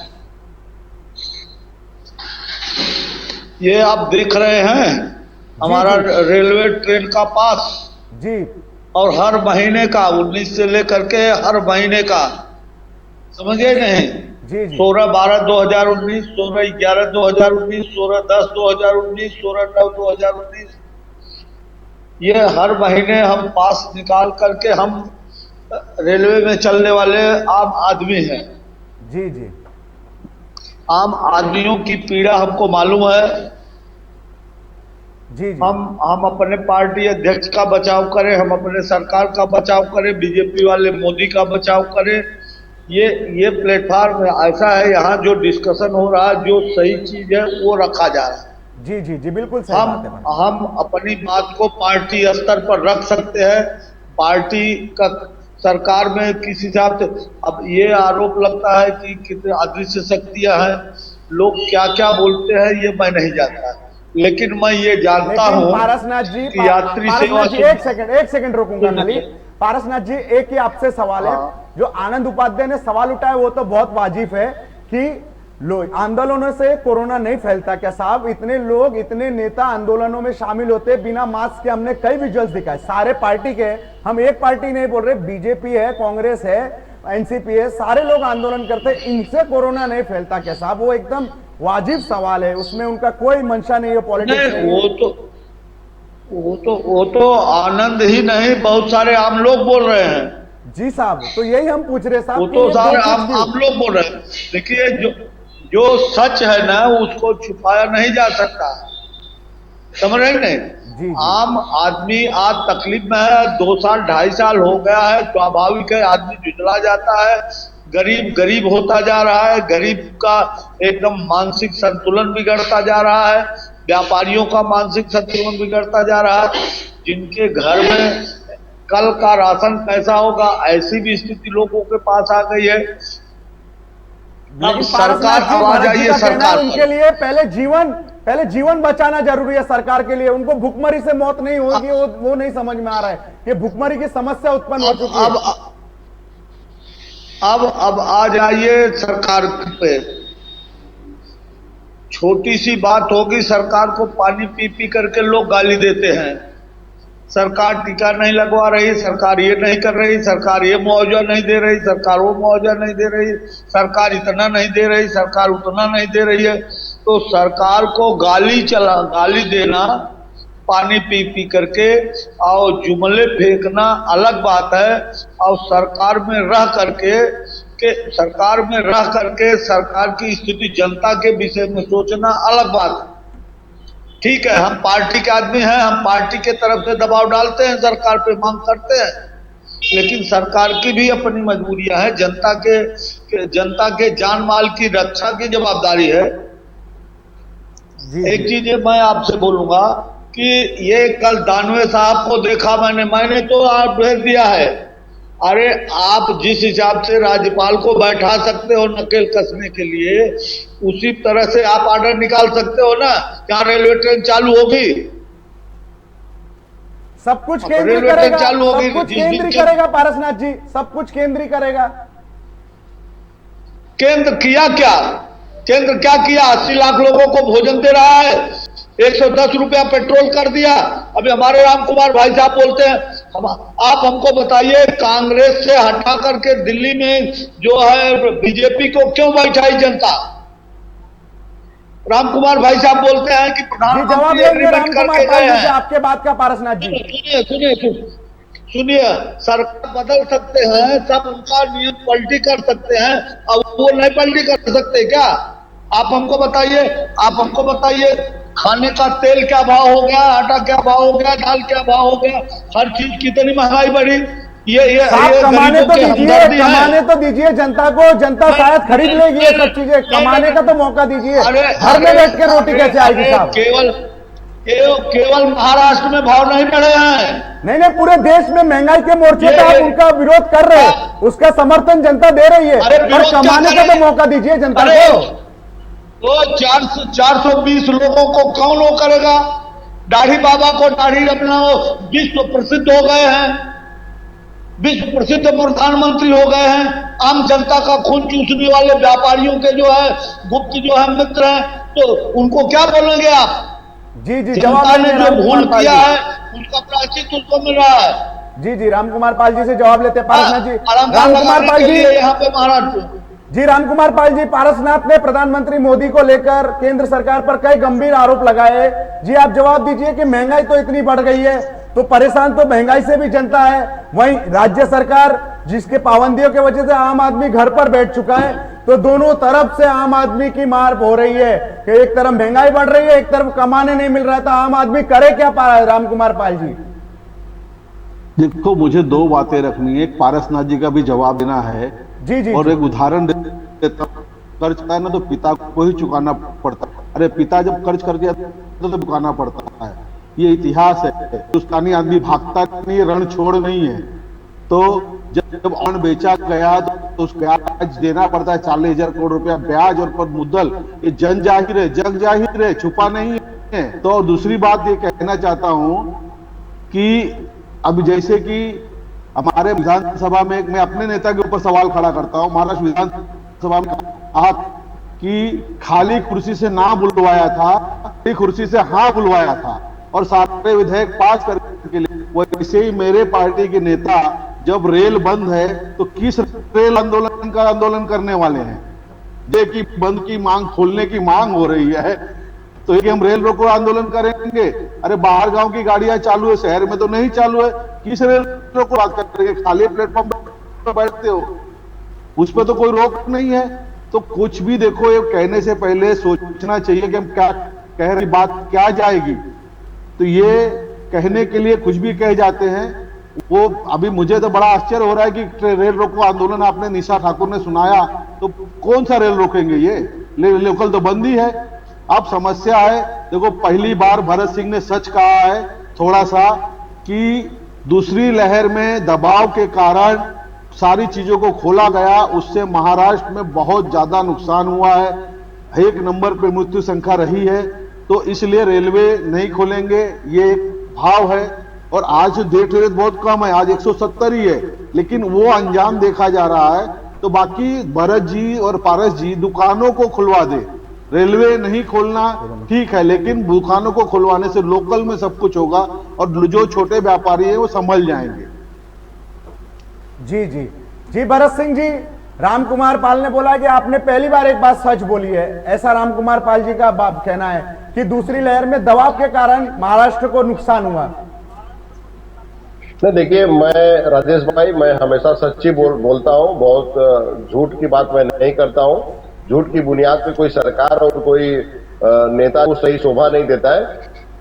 ये आप देख रहे हैं हमारा रेलवे ट्रेन का पास जी, और हर महीने का 19 से लेकर के हर महीने का, समझिए नहीं, जी जी, 16/12/2019, 16/11/2019, 16/10/2019, 16/9/2019, ये हर महीने हम पास निकाल करके, हम रेलवे में चलने वाले आम आदमी हैं। जी जी, आम आदमियों की पीड़ा हमको मालूम है। जी जी हम अपने पार्टी अध्यक्ष का बचाव करें, हम अपने सरकार का बचाव करें, बीजेपी वाले मोदी का बचाव करें। ये प्लेटफॉर्म ऐसा है, यहाँ जो डिस्कशन हो रहा है, जो सही चीज है वो रखा जा रहा है। जी जी जी बिल्कुल सही बात है मैडम। हम अपनी बात को पार्टी स्तर पर रख सकते हैं। पार्टी का सरकार में किस हिसाब से, अब ये आरोप लगता है कि कितने अदृश्य शक्तियां हैं, लोग क्या क्या बोलते हैं ये मैं नहीं जानता, लेकिन मैं ये जानता हूँ पारसनाथ जी, कि यात्री सेवा एक सेकंड रोकूंगा नली। पारसनाथ जी, एक ही आपसे सवाल है। जो आनंद उपाध्याय ने सवाल उठाया वो तो बहुत वाजिब है कि आंदोलनों से कोरोना नहीं फैलता क्या साहब? इतने लोग, इतने नेता आंदोलनों में शामिल होते बिना मास्क के, हमने कई विजुअल्स दिखाए, सारे पार्टी के। हम एक पार्टी नहीं बोल रहे, बीजेपी है, कांग्रेस है, एनसीपी है, सारे लोग आंदोलन करते, इनसे कोरोना नहीं फैलता क्या साहब? वो एकदम वाजिब सवाल है, उसमें उनका कोई मंशा नहीं है, पॉलिटिक्स नहीं। वो तो आनंद ही नहीं, बहुत सारे आम लोग बोल रहे हैं। जी साहब, तो यही हम पूछ रहे साहब। वो तो सारे आम लोग बोल रहे हैं। देखिए, जो सच है ना उसको छुपाया नहीं जा सकता, समझ रहे नहीं? जी। आम आदमी आज तकलीफ में है, 2 साल 2.5 साल हो गया है, स्वाभाविक है आदमी जुझला जाता है, गरीब होता जा रहा है, गरीब का एकदम मानसिक संतुलन बिगड़ता जा रहा है, व्यापारियों का मानसिक संतुलन बिगड़ता जा रहा है, जिनके घर में कल का राशन कैसा होगा ऐसी भी स्थिति लोगों के पास आ गई है। अब सरकार आवाज आई है, सरकार उनके लिए पहले जीवन बचाना जरूरी है सरकार के लिए। उनको भुखमरी से मौत नहीं होगी, वो नहीं समझ में आ रहा है कि भुखमरी की समस्या उत्पन्न हो चुकी है। अब आ जाइए सरकार पे। छोटी सी बात होगी, सरकार को पानी पी पी करके लोग गाली देते हैं। सरकार टीका नहीं लगवा रही, सरकार ये नहीं कर रही, सरकार ये मुआवजा नहीं दे रही, सरकार वो मुआवजा नहीं दे रही, सरकार इतना नहीं दे रही, सरकार उतना नहीं दे रही है। तो सरकार को गाली देना, पानी पी पी करके और जुमले फेंकना अलग बात है, और सरकार में रह करके सरकार की स्थिति, जनता के विषय में सोचना अलग बात है। ठीक है, हम पार्टी के आदमी हैं, हम पार्टी के तरफ से दबाव डालते हैं, सरकार पे मांग करते हैं, लेकिन सरकार की भी अपनी मजबूरियां हैं। जनता के जान माल की रक्षा की जवाबदारी है। एक चीज मैं आपसे बोलूंगा कि ये कल दानवे साहब को देखा मैंने तो आप भेज दिया है। अरे आप जिस हिसाब से राज्यपाल को बैठा सकते हो नकेल कसने के लिए, उसी तरह से आप ऑर्डर निकाल सकते हो ना। क्या रेलवे ट्रेन चालू होगी? सब कुछ केंद्रीय करेगा, सब कुछ केंद्रीय करेगा पारसनाथ जी, सब कुछ केंद्रीय करेगा। केंद्र किया क्या? केंद्र क्या किया? 80 लाख लोगों को भोजन दे रहा है, 110 रुपया पेट्रोल कर दिया। अभी हमारे राम कुमार भाई साहब बोलते हैं, आप हमको बताइए, कांग्रेस से हटा करके दिल्ली में जो है बीजेपी को क्यों बैठाई जनता? राम कुमार भाई साहब बोलते हैं कि प्रधानमंत्री एग्रीमेंट करके गए हैं। आपके बात का पारसनाथ जी सुनिए, सरकार बदल सकते हैं, सब उनका नियम पलटी कर सकते हैं, अब वो नहीं पलटी कर सकते क्या? आप हमको बताइए, खाने का तेल क्या भाव हो गया, आटा क्या भाव हो गया, दाल क्या भाव हो गया, हर चीज कितनी महंगाई बढ़ी। ये कमाने तो दीजिए जनता को, जनता शायद खरीद लेगी ये सब चीजें। कमाने का तो मौका दीजिए, घर में बैठ के रोटी कैसे आएगी साहब? केवल महाराष्ट्र में भाव नहीं बढ़े हैं, नहीं, पूरे देश में महंगाई के मोर्चे पे आप उनका विरोध कर रहे हैं, उसका समर्थन जनता दे रही है, और कमाने का तो मौका दीजिए जनता को। तो 420 लोगों को कौन वो करेगा? दाढ़ी बाबा को दाढ़ी अपना विश्व प्रसिद्ध हो गए हैं, विश्व प्रसिद्ध प्रधानमंत्री हो गए हैं। आम जनता का खून चूसने वाले व्यापारियों के जो है गुप्त जो है मित्र हैं, तो उनको क्या बोलेंगे आप? जी, जनता ने जो भूल किया है उसका प्रायश्चित उसको मिल रहा है। जी, रामकुमार पाल जी से जवाब लेते हैं पारसनाथ जी। रामकुमार पाल जी यहाँ पे महाराष्ट्र। जी, रामकुमार पाल जी, पारसनाथ ने प्रधानमंत्री मोदी को लेकर केंद्र सरकार पर कई गंभीर आरोप लगाए। जी, आप जवाब दीजिए कि महंगाई तो इतनी बढ़ गई है, तो परेशान तो महंगाई से भी जनता है, वहीं राज्य सरकार जिसके पाबंदियों की वजह से आम आदमी घर पर बैठ चुका है, तो दोनों तरफ से आम आदमी की मार हो रही है कि एक तरफ महंगाई बढ़ रही है, एक तरफ कमाने नहीं मिल रहा है, तो आम आदमी करे क्या राम कुमार पाल जी? देखो, मुझे दो बातें रखनी है, एक पारसनाथ जी का भी जवाब देना है जी जी, और एक उदाहरण देता हूं। कर्ज है ना तो पिता को ही चुकाना पड़ता है। अरे पिता जब कर्ज कर दिया तो चुकाना पड़ता है, ये इतिहास है। हिंदुस्तानी आदमी भागता नहीं, रण छोड़ नहीं है। तो जब अन्न बेचा गया तो उस ब्याज देना पड़ता है, 40,000 करोड़ रुपया ब्याज और मुद्दल। ये जन जाहिर है, जग जाहिर है, छुपा नहीं है। तो दूसरी बात ये कहना चाहता हूं कि अब जैसे कि हमारे विधानसभा में मैं अपने नेता के ऊपर सवाल खड़ा करता हूं, महाराष्ट्र विधानसभा में कहा कि खाली कुर्सी से ना बुलवाया था, खाली कुर्सी से हाँ बुलवाया था और सारे विधेयक पास करने के लिए। वैसे ही मेरे पार्टी के नेता जब रेल बंद है तो किस रेल आंदोलन का आंदोलन करने वाले हैं? जे कि बंद की मांग, खोलने की मांग हो रही है तो ये हम रेल रोको आंदोलन करेंगे? अरे बाहर गांव की गाड़ियां चालू है, शहर में तो नहीं चालू है, किस रेल रोको बात करेंगे? खाली प्लेटफॉर्म पर बैठते हो, उस पर तो कोई रोक नहीं है। तो कुछ भी देखो, ये कहने से पहले सोचना चाहिए कि हम क्या कह रहे, बात क्या जाएगी। तो ये कहने के लिए कुछ भी कह जाते हैं। वो अभी मुझे तो बड़ा आश्चर्य हो रहा है कि रेल रोको आंदोलन आपने निशा ठाकुर ने सुनाया, तो कौन सा रेल रोकेंगे? ये लोकल तो बंद ही है। अब समस्या है, देखो पहली बार भरत सिंह ने सच कहा है थोड़ा सा कि दूसरी लहर में दबाव के कारण सारी चीजों को खोला गया, उससे महाराष्ट्र में बहुत ज्यादा नुकसान हुआ है, 1 नंबर पे मृत्यु संख्या रही है। तो इसलिए रेलवे नहीं खोलेंगे, ये एक भाव है। और आज डेथ रेट बहुत कम है, आज 170 ही है, लेकिन वो अंजाम देखा जा रहा है। तो बाकी भरत जी और पारस जी दुकानों को खुलवा दे, रेलवे नहीं खोलना ठीक है, लेकिन दुकानों को खुलवाने से लोकल में सब कुछ होगा और जो छोटे व्यापारी है वो संभल जाएंगे। जी जी जी, भरत सिंह जी, राम कुमार पाल ने बोला कि आपने पहली बार एक बात सच बोली है, ऐसा राम कुमार पाल जी का कहना है कि दूसरी लहर में दबाव के कारण महाराष्ट्र को नुकसान हुआ। नहीं, देखिए, मैं राजेश भाई, मैं हमेशा सच्ची बोलता हूँ, बहुत झूठ की बात मैं नहीं करता हूँ। झूठ की बुनियाद पे कोई सरकार और कोई नेता को सही शोभा नहीं देता है।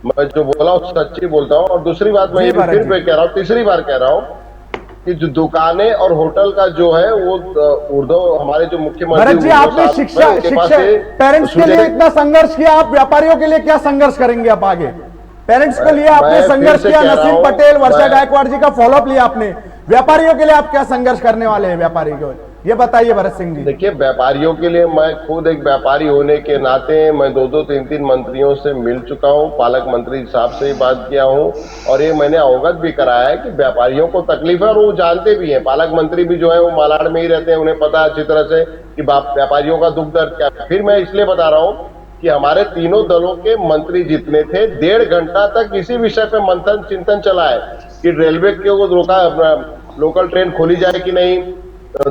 मैं जो बोला हूँ सच्ची बोलता हूँ। और दूसरी बात मैं ये फिर पे कह रहा हूँ, तीसरी बार कह रहा हूँ कि जो दुकानें और होटल का जो है वो उद्धव, हमारे जो मुख्यमंत्री, भरत जी, आपने शिक्षा पेरेंट्स के लिए इतना संघर्ष किया, आप व्यापारियों के लिए क्या संघर्ष करेंगे? आप आगे पेरेंट्स के लिए आपने संघर्ष किया, नसीम पटेल, वर्षा गायकवाड़ जी का फॉलोअप लिया आपने, व्यापारियों के लिए आप क्या संघर्ष करने वाले हैं? व्यापारी को ये बताइए भरत सिंह जी। देखिए, व्यापारियों के लिए मैं खुद एक व्यापारी होने के नाते मैं 2-2, 3-3 मंत्रियों से मिल चुका हूं, पालक मंत्री साहब से ही बात किया हूं और ये मैंने अवगत भी कराया है कि व्यापारियों को तकलीफ है और वो जानते भी हैं। पालक मंत्री भी जो है वो मालाड में ही रहते हैं, उन्हें पता है अच्छी तरह से कि व्यापारियों का दुख दर्द क्या है। फिर मैं इसलिए बता रहा हूँ कि हमारे तीनों दलों के मंत्री जितने थे, 1.5 घंटा तक इसी विषय पे मंथन चिंतन चला है कि रेलवे को रोका, लोकल ट्रेन खोली जाए कि नहीं,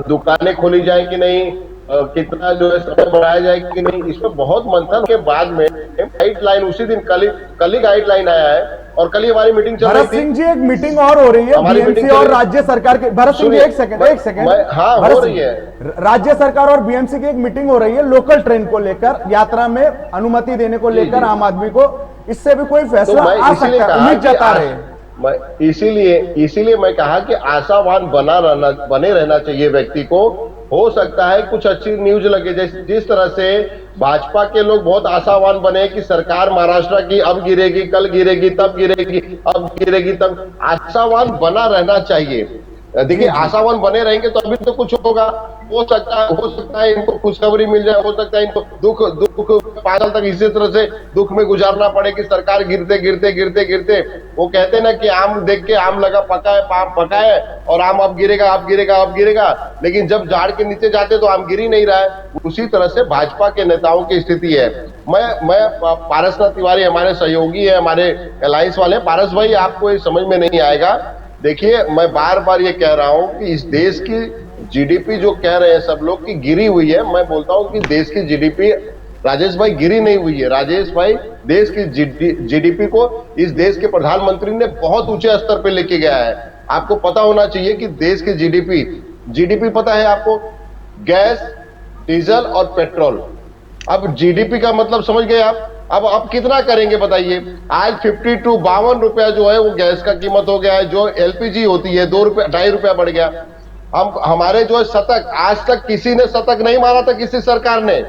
दुकानें खोली जाए कि नहीं, कितना जो है समय बढ़ाया जाए कि नहीं। इसमें बहुत मंथन के बाद में गाइडलाइन उसी दिन कल ही गाइडलाइन आया है और कल ही हमारी मीटिंग चल रही थी। भरत सिंह जी, एक मीटिंग और हो रही है बीएमसी और राज्य सरकार की। भरत सिंह जी, एक सेकंड। हाँ, हो रही है। राज्य सरकार और बीएमसी की एक मीटिंग हो रही है लोकल ट्रेन को लेकर, यात्रा में अनुमति देने को लेकर आम आदमी को, इससे भी कोई फैसला आ सकता है, उम्मीद जता रहे हैं। इसीलिए मैं कहा कि आशावान बने रहना चाहिए व्यक्ति को। हो सकता है कुछ अच्छी न्यूज लगे, जैसे जिस तरह से भाजपा के लोग बहुत आशावान बने कि सरकार महाराष्ट्र की अब गिरेगी, कल गिरेगी, तब गिरेगी, अब गिरेगी, तब। आशावान बना रहना चाहिए। देखिए, आशावान बने रहेंगे तो अभी तो कुछ होगा। हो सकता है इनको खुशखबरी मिल जाए, हो सकता है इनको दुख 5 साल तक इसी तरह से दुख में गुजारना पड़े कि सरकार गिरते वो कहते ना कि आम देख के आम लगा पका है और आम अब गिरेगा, लेकिन जब झाड़ के नीचे जाते तो आम गिर ही नहीं रहा है। उसी तरह से भाजपा के नेताओं की स्थिति है। मैं पारसनाथ तिवारी हमारे सहयोगी है, हमारे अलायंस वाले। पारस भाई, आपको ये समझ में नहीं आएगा। देखिए, मैं बार बार ये कह रहा हूं कि इस देश की जीडीपी जो कह रहे हैं सब लोग की गिरी हुई है, मैं बोलता हूं कि देश की जीडीपी, राजेश भाई, गिरी नहीं हुई है। राजेश भाई, देश की जीडीपी को इस देश के प्रधानमंत्री ने बहुत ऊंचे स्तर पे लेके गया है। आपको पता होना चाहिए कि देश की जीडीपी पता है आपको? गैस डीजल और पेट्रोल। अब जीडीपी का मतलब समझ गए आप। अब कितना करेंगे बताइए। आज 52 रुपया जो है वो गैस का कीमत हो गया है, जो एलपीजी होती है 2 रुपया 2.5 रुपया बढ़ गया। हम हमारे जो है शतक, आज तक किसी ने शतक नहीं मारा था, किसी सरकार ने।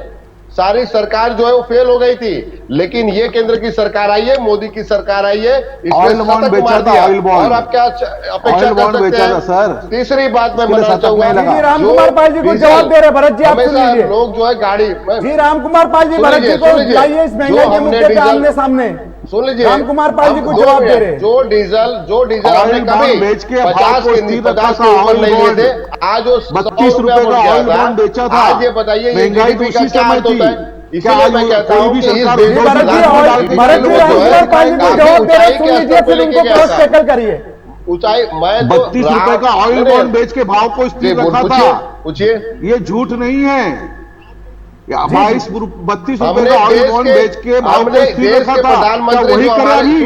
सारी सरकार जो है वो फेल हो गई थी, लेकिन ये केंद्र की सरकार आई है, मोदी की सरकार आई है, इसने शतक मार दिया। और आप क्या अपेक्षा कर सकते हैं सर? तीसरी बात मैं बताना चाहूंगा, राम कुमार पाल जी को जवाब दे रहे भरत जी, आप सुन लीजिए। लोग जो है गाड़ी जी राम कुमार पाल जी भरत जी को लाइए इस महंगाई के मुद्दे पे आमने सामने। सुन लीजिए, राम कुमार पाल जी को जवाब दे रहे। जो डीजल हमने कभी 50 के ऊपर नहीं लिए थे, आज वो 32 रुपए का ऑयल बॉन्ड बेचा था। आज ये बताइए महंगाई तो उसी समय थी। इसलिए मैं कहता हूं कि इस देश में भरत जी राम कुमार पाल जी को जवाब दे रहे, सुन लीजिए फिर उनको क्रॉस टैकल करिए। ऊंचाई मैं 32 रुपए का ऑयल बॉन्ड बेच के भाव को स्थिर रखा था। पूछिए, ये झूठ नहीं है। 32 रुपए का ऑयल बॉन्ड बेच के भाव को स्थिर रखा था। प्रधानमंत्री वही करे अभी,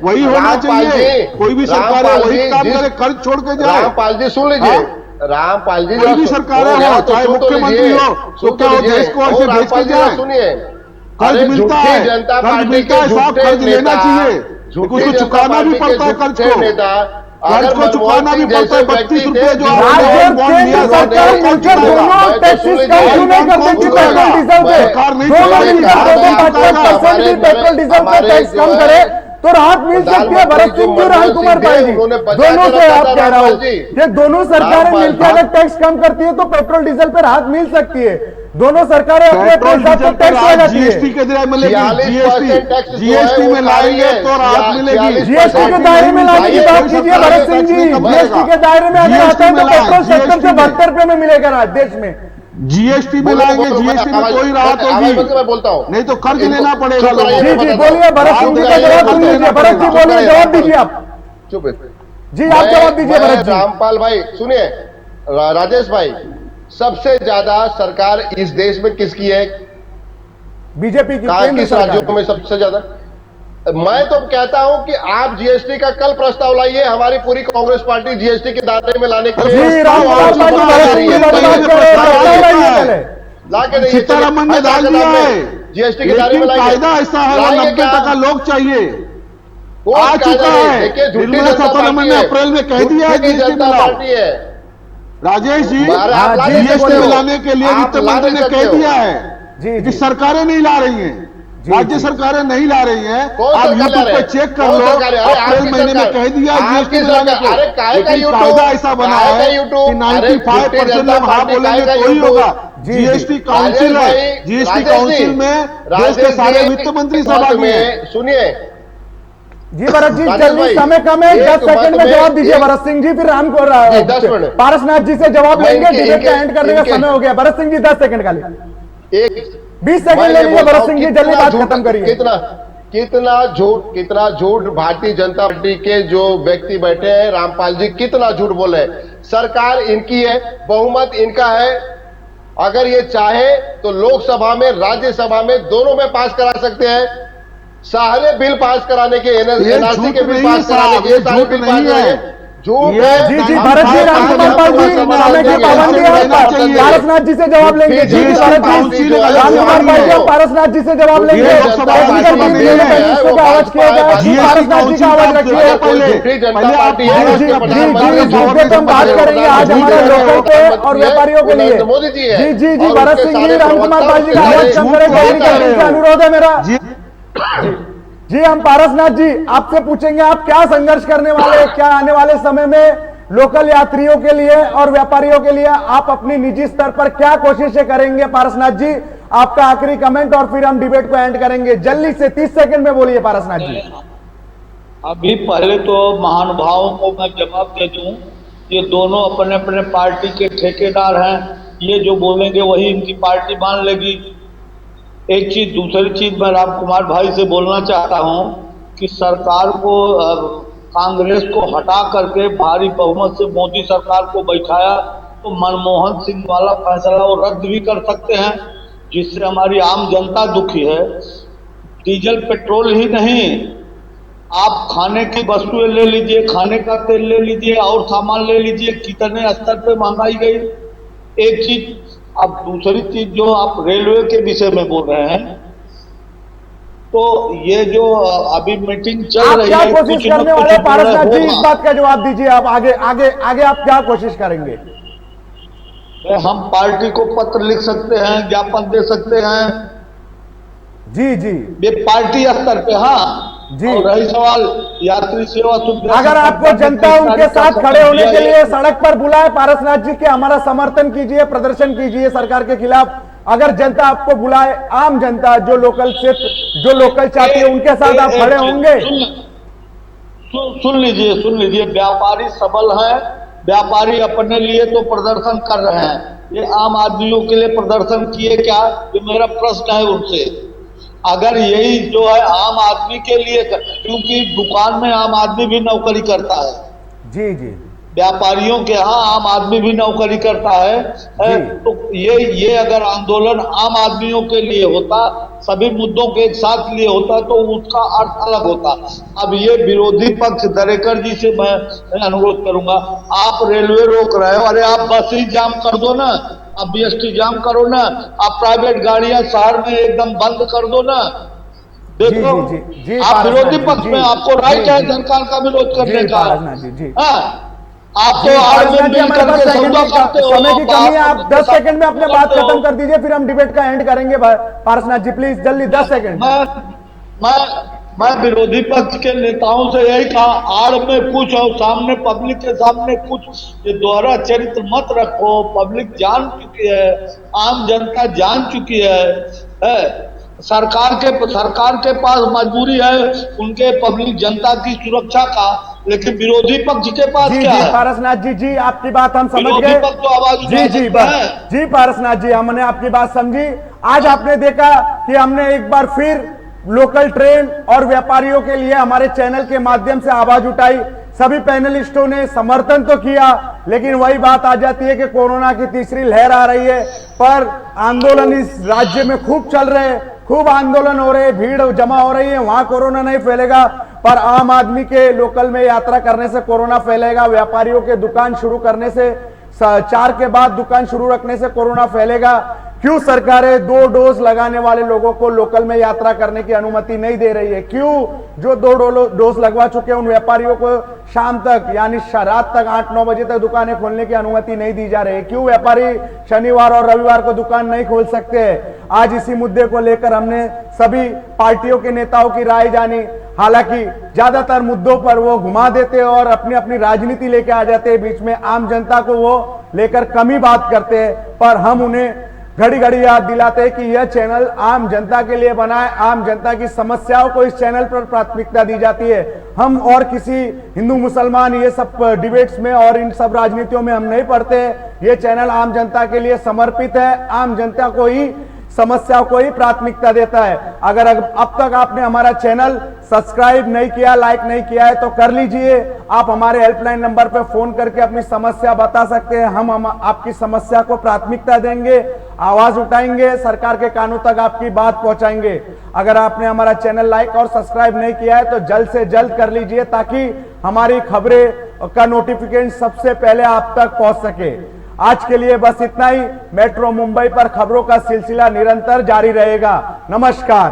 वही होना चाहिए। कोई भी सरकार है वही काम करे, कर्ज छोड़ के जाए। रामपाल जी सुन लीजिए, रामपाल जी कोई भी सरकार हो, चाहे मुख्यमंत्री हो, तो क्या हो देश को ऐसे बेच के जाए? सुनिए, कर्ज मिलता है, कर्ज मिलता है साहब, कर्ज लेना चाहिए। उसको चुकाना भी पड़ता है, कर्ज को चुकाना भी पड़ता है। 32 रुपए जो सरकार मिलकर दोनों टैक्सेस कम क्यों नहीं कर देती पेट्रोल डीजल पे? दोनों मिलकर 2-5% पेट्रोल डीजल पे टैक्स कम करे तो राहत मिल सकती है। भरत सिंह जी, राम कुमार पाल जी, दोनों से आप कह रहा हूं कि दोनों सरकारें मिलकर अगर टैक्स कम करती है तो पेट्रोल डीजल पे राहत मिल सकती है। दोनों सरकारें अपने हिसाब से टैक्स लगाती है। जीएसटी के दायरे में जीएसटी में लाएंगे तो राहत मिलेगी। जीएसटी के दायरे में लाने की बात कीजिए भरत सिंह जी। जीएसटी के दायरे में अगर आता है तो पेट्रोल सेक्टर से 72 रुपए में मिलेगा राहत देश में। जीएसटी में लाएंगे, जीएसटी में कोई राहत होगी, मैं बोलता हूं, नहीं तो कर्ज लेना पड़ेगा। जी जी बोलिए भरत सिंह जी का जवाब सुन लीजिए। भरत जी बोलिए, जवाब दीजिए आप। चुप जी आप जवाब दीजिए भरत जी। रामपाल भाई सुनिए, राजेश भाई, सबसे ज्यादा सरकार इस देश में किसकी है? बीजेपी की। किस राज्यों में सबसे ज्यादा? मैं तो कहता हूं कि आप जीएसटी का कल प्रस्ताव लाइए, हमारी पूरी कांग्रेस पार्टी जीएसटी के दायरे में लाने के लिए लाके सीतारमन ने डाल दिया है जीएसटी के दायरे में। कायदा ऐसा है 90% लोग चाहिए, आ चुका है। निर्मला सीतारमन ने अप्रैल में कह दिया है जीएसटी में लाओ। राजेश जी, जीएसटी में लाने के लिए वित्त मंत्री ने कह दिया है कि सरकारें नहीं ला रही हैं, राज्य सरकारें नहीं ला रही हैं। आप यूट्यूब पे चेक कर लो, अप्रैल महीने में कह दिया जीएसटी में लाने को। लेकिन कायदा ऐसा बना है कि 95% लोग हाँ बोलेंगे तो ही होगा। जीएसटी काउंसिल है, जीएसटी काउंसिल में देश के सारे वित्त मंत्री सहभागी हैं। सुनिए जी भरत जी, जल्दी समय कम है, 10 सेकंड में जवाब दीजिए भरत सिंह जी, फिर राम को पारसनाथ जी से जवाब लेंगे। डिबेट का एंड करने का समय हो गया। भरत सिंह जी 10 सेकंड का लिए 20 सेकंड ले लीजिए भरत सिंह जी, जल्दी बात खत्म करिए। कितना झूठ भारतीय जनता पार्टी के जो व्यक्ति बैठे हैं, रामपाल जी कितना झूठ बोले। सरकार इनकी है, बहुमत इनका है। अगर ये चाहे तो लोकसभा में, राज्यसभा में, दोनों में पास करा सकते हैं। सारे बिल पास कराने के, एनआरसी के बिल पास कराने के, सारे बिल पास कराने। जी जी भरत जी, राम कुमार पाल जी, समय की पाबंदी है। पारसनाथ जी से जवाब लेंगे। जी भरत जी, राम कुमार पाल जी पारसनाथ जी से जवाब लेंगे। आवाज किया जाए, पारसनाथ जी का आवाज रखिए पहले। हम बात करेंगे आज हमारे लोगों के और व्यापारियों के लिए। जी जी जी भरत सिंह जी, राम कुमार पाल जी का आवाज कम करें, अनुरोध है मेरा। जी हम पारसनाथ जी आपसे पूछेंगे, आप क्या संघर्ष करने वाले, क्या आने वाले समय में लोकल यात्रियों के लिए और व्यापारियों के लिए आप अपनी निजी स्तर पर क्या कोशिशें करेंगे? पारसनाथ जी आपका आखिरी कमेंट और फिर हम डिबेट को एंड करेंगे। जल्दी से 30 सेकंड में बोलिए पारसनाथ जी। अभी पहले तो महानुभावों को मैं जवाब दे दूं, ये दोनों अपने अपने पार्टी के ठेकेदार हैं, ये जो बोलेंगे वही इनकी पार्टी मान लेगी। एक चीज, दूसरी चीज मैं राम कुमार भाई से बोलना चाहता हूं कि सरकार को, कांग्रेस को हटा करके भारी बहुमत से मोदी सरकार को बैठाया तो मनमोहन सिंह वाला फैसला वो रद्द भी कर सकते हैं, जिससे हमारी आम जनता दुखी है। डीजल पेट्रोल ही नहीं, आप खाने की वस्तुएं ले लीजिए, खाने का तेल ले लीजिए और सामान ले लीजिए, कितने स्तर पे महंगाई गई। एक चीज अब दूसरी चीज जो आप रेलवे के विषय में बोल रहे हैं, तो ये जो अभी मीटिंग चल आप रही क्या है, कोशिश कुछ न करने कुछ वाले पारसनाथ जी, होगा। इस बात का जवाब दीजिए। आप आगे आगे आगे आप क्या कोशिश करेंगे? हम पार्टी को पत्र लिख सकते हैं, ज्ञापन दे सकते हैं, जी जी ये पार्टी स्तर पे। हाँ जी। और रही सवाल यात्री सेवा सुविधा, अगर आपको जनता उनके साथ खड़े होने के लिए सड़क पर बुलाए पारसनाथ जी के, हमारा समर्थन कीजिए, प्रदर्शन कीजिए सरकार के खिलाफ। अगर जनता आपको बुलाए, आम जनता जो लोकल क्षेत्र, जो लोकल चाहती है, उनके साथ आप खड़े होंगे? सुन लीजिए, व्यापारी सबल हैं, व्यापारी अपने लिए तो प्रदर्शन कर रहे हैं, ये आम आदमियों के लिए प्रदर्शन किए क्या, ये मेरा प्रश्न है उनसे। अगर यही जो है आम आदमी के लिए, क्योंकि दुकान में आम आदमी भी नौकरी करता है, जी जी, व्यापारियों के यहाँ आम आदमी भी नौकरी करता है, तो ये अगर आंदोलन आम आदमियों के लिए होता, सभी मुद्दों के एक साथ लिए होता, तो उसका अर्थ अलग होता। अब ये विरोधी पक्ष दरेकर जी से मैं अनुरोध करूंगा, आप रेलवे रोक रहे हो, अरे आप बस ही जाम कर दो ना, आप बीएसटी जाम करो ना, आप प्राइवेट गाड़ियां शहर में एकदम बंद कर दो ना। देखो जी, आप विरोधी पक्ष में, आपको राइट है सरकार का विरोध करने का। आप तो समय की कमी है, आप 10 सेकंड में अपने बात खत्म कर दीजिए, फिर हम डिबेट का एंड करेंगे। पारसनाथ जी प्लीज जल्दी 10 सेकंड। मैं विरोधी पक्ष के नेताओं से यही कहा, आड़ में कुछ और सामने पब्लिक के सामने कुछ, ये दोहरा चरित्र मत रखो। पब्लिक जान चुकी है, आम जनता जान चुकी है। सरकार के पास मजबूरी है उनके पब्लिक जनता की सुरक्षा का, लेकिन विरोधी पक्ष के पास क्या है? पारसनाथ जी, आपकी बात हम समझ गए। जी पारसनाथ जी, हमने आपकी बात समझी। आज आपने देखा कि हमने एक बार फिर लोकल ट्रेन और व्यापारियों के लिए हमारे चैनल के माध्यम से आवाज उठाई। सभी पैनलिस्टों ने समर्थन तो किया, लेकिन वही बात आ जाती है कि कोरोना की तीसरी लहर आ रही है, पर आंदोलन इस राज्य में खूब चल रहे हैं, खूब आंदोलन हो रहे हैं, भीड़ जमा हो रही है। वहां कोरोना नहीं फैलेगा, पर आम आदमी के लोकल में यात्रा करने से कोरोना फैलेगा। व्यापारियों के दुकान शुरू करने से, 4 के बाद दुकान शुरू रखने से कोरोना फैलेगा। क्यों सरकारें 2 डोज लगाने वाले लोगों को लोकल में यात्रा करने की अनुमति नहीं दे रही है? क्यों जो 2 डोज लगवा चुके हैं उन व्यापारियों को शाम तक, यानी रात तक 8-9 बजे तक दुकानें खोलने की अनुमति नहीं दी जा रही है? क्यों व्यापारी शनिवार और रविवार को दुकान नहीं खोल सकते? आज इसी मुद्दे को लेकर हमने सभी पार्टियों के नेताओं की राय जानी। हालांकि ज्यादातर मुद्दों पर वो घुमा देते और अपनी अपनी राजनीति लेके आ जाते हैं बीच में, आम जनता को वो लेकर कम ही बात करते हैं। पर हम उन्हें घड़ी घड़ी याद दिलाते हैं कि यह चैनल आम जनता के लिए बना है, आम जनता की समस्याओं को इस चैनल पर प्राथमिकता दी जाती है। हम और किसी हिंदू मुसलमान ये सब डिबेट्स में और इन सब राजनीतियों में हम नहीं पढ़ते। ये चैनल आम जनता के लिए समर्पित है, आम जनता को ही, समस्याओं को ही प्राथमिकता देता है। अगर अब तक आपने हमारा चैनल सब्सक्राइब नहीं किया, लाइक नहीं किया है तो कर लीजिए। आप हमारे हेल्पलाइन नंबर पर फोन करके अपनी समस्या बता सकते हैं, हम आपकी समस्या को प्राथमिकता देंगे, आवाज उठाएंगे, सरकार के कानों तक आपकी बात पहुंचाएंगे। अगर आपने हमारा चैनल लाइक और सब्सक्राइब नहीं किया है तो जल्द से जल्द कर लीजिए, ताकि हमारी खबरें का नोटिफिकेशन सबसे पहले आप तक पहुंच सके। आज के लिए बस इतना ही। मेट्रो मुंबई पर खबरों का सिलसिला निरंतर जारी रहेगा। नमस्कार।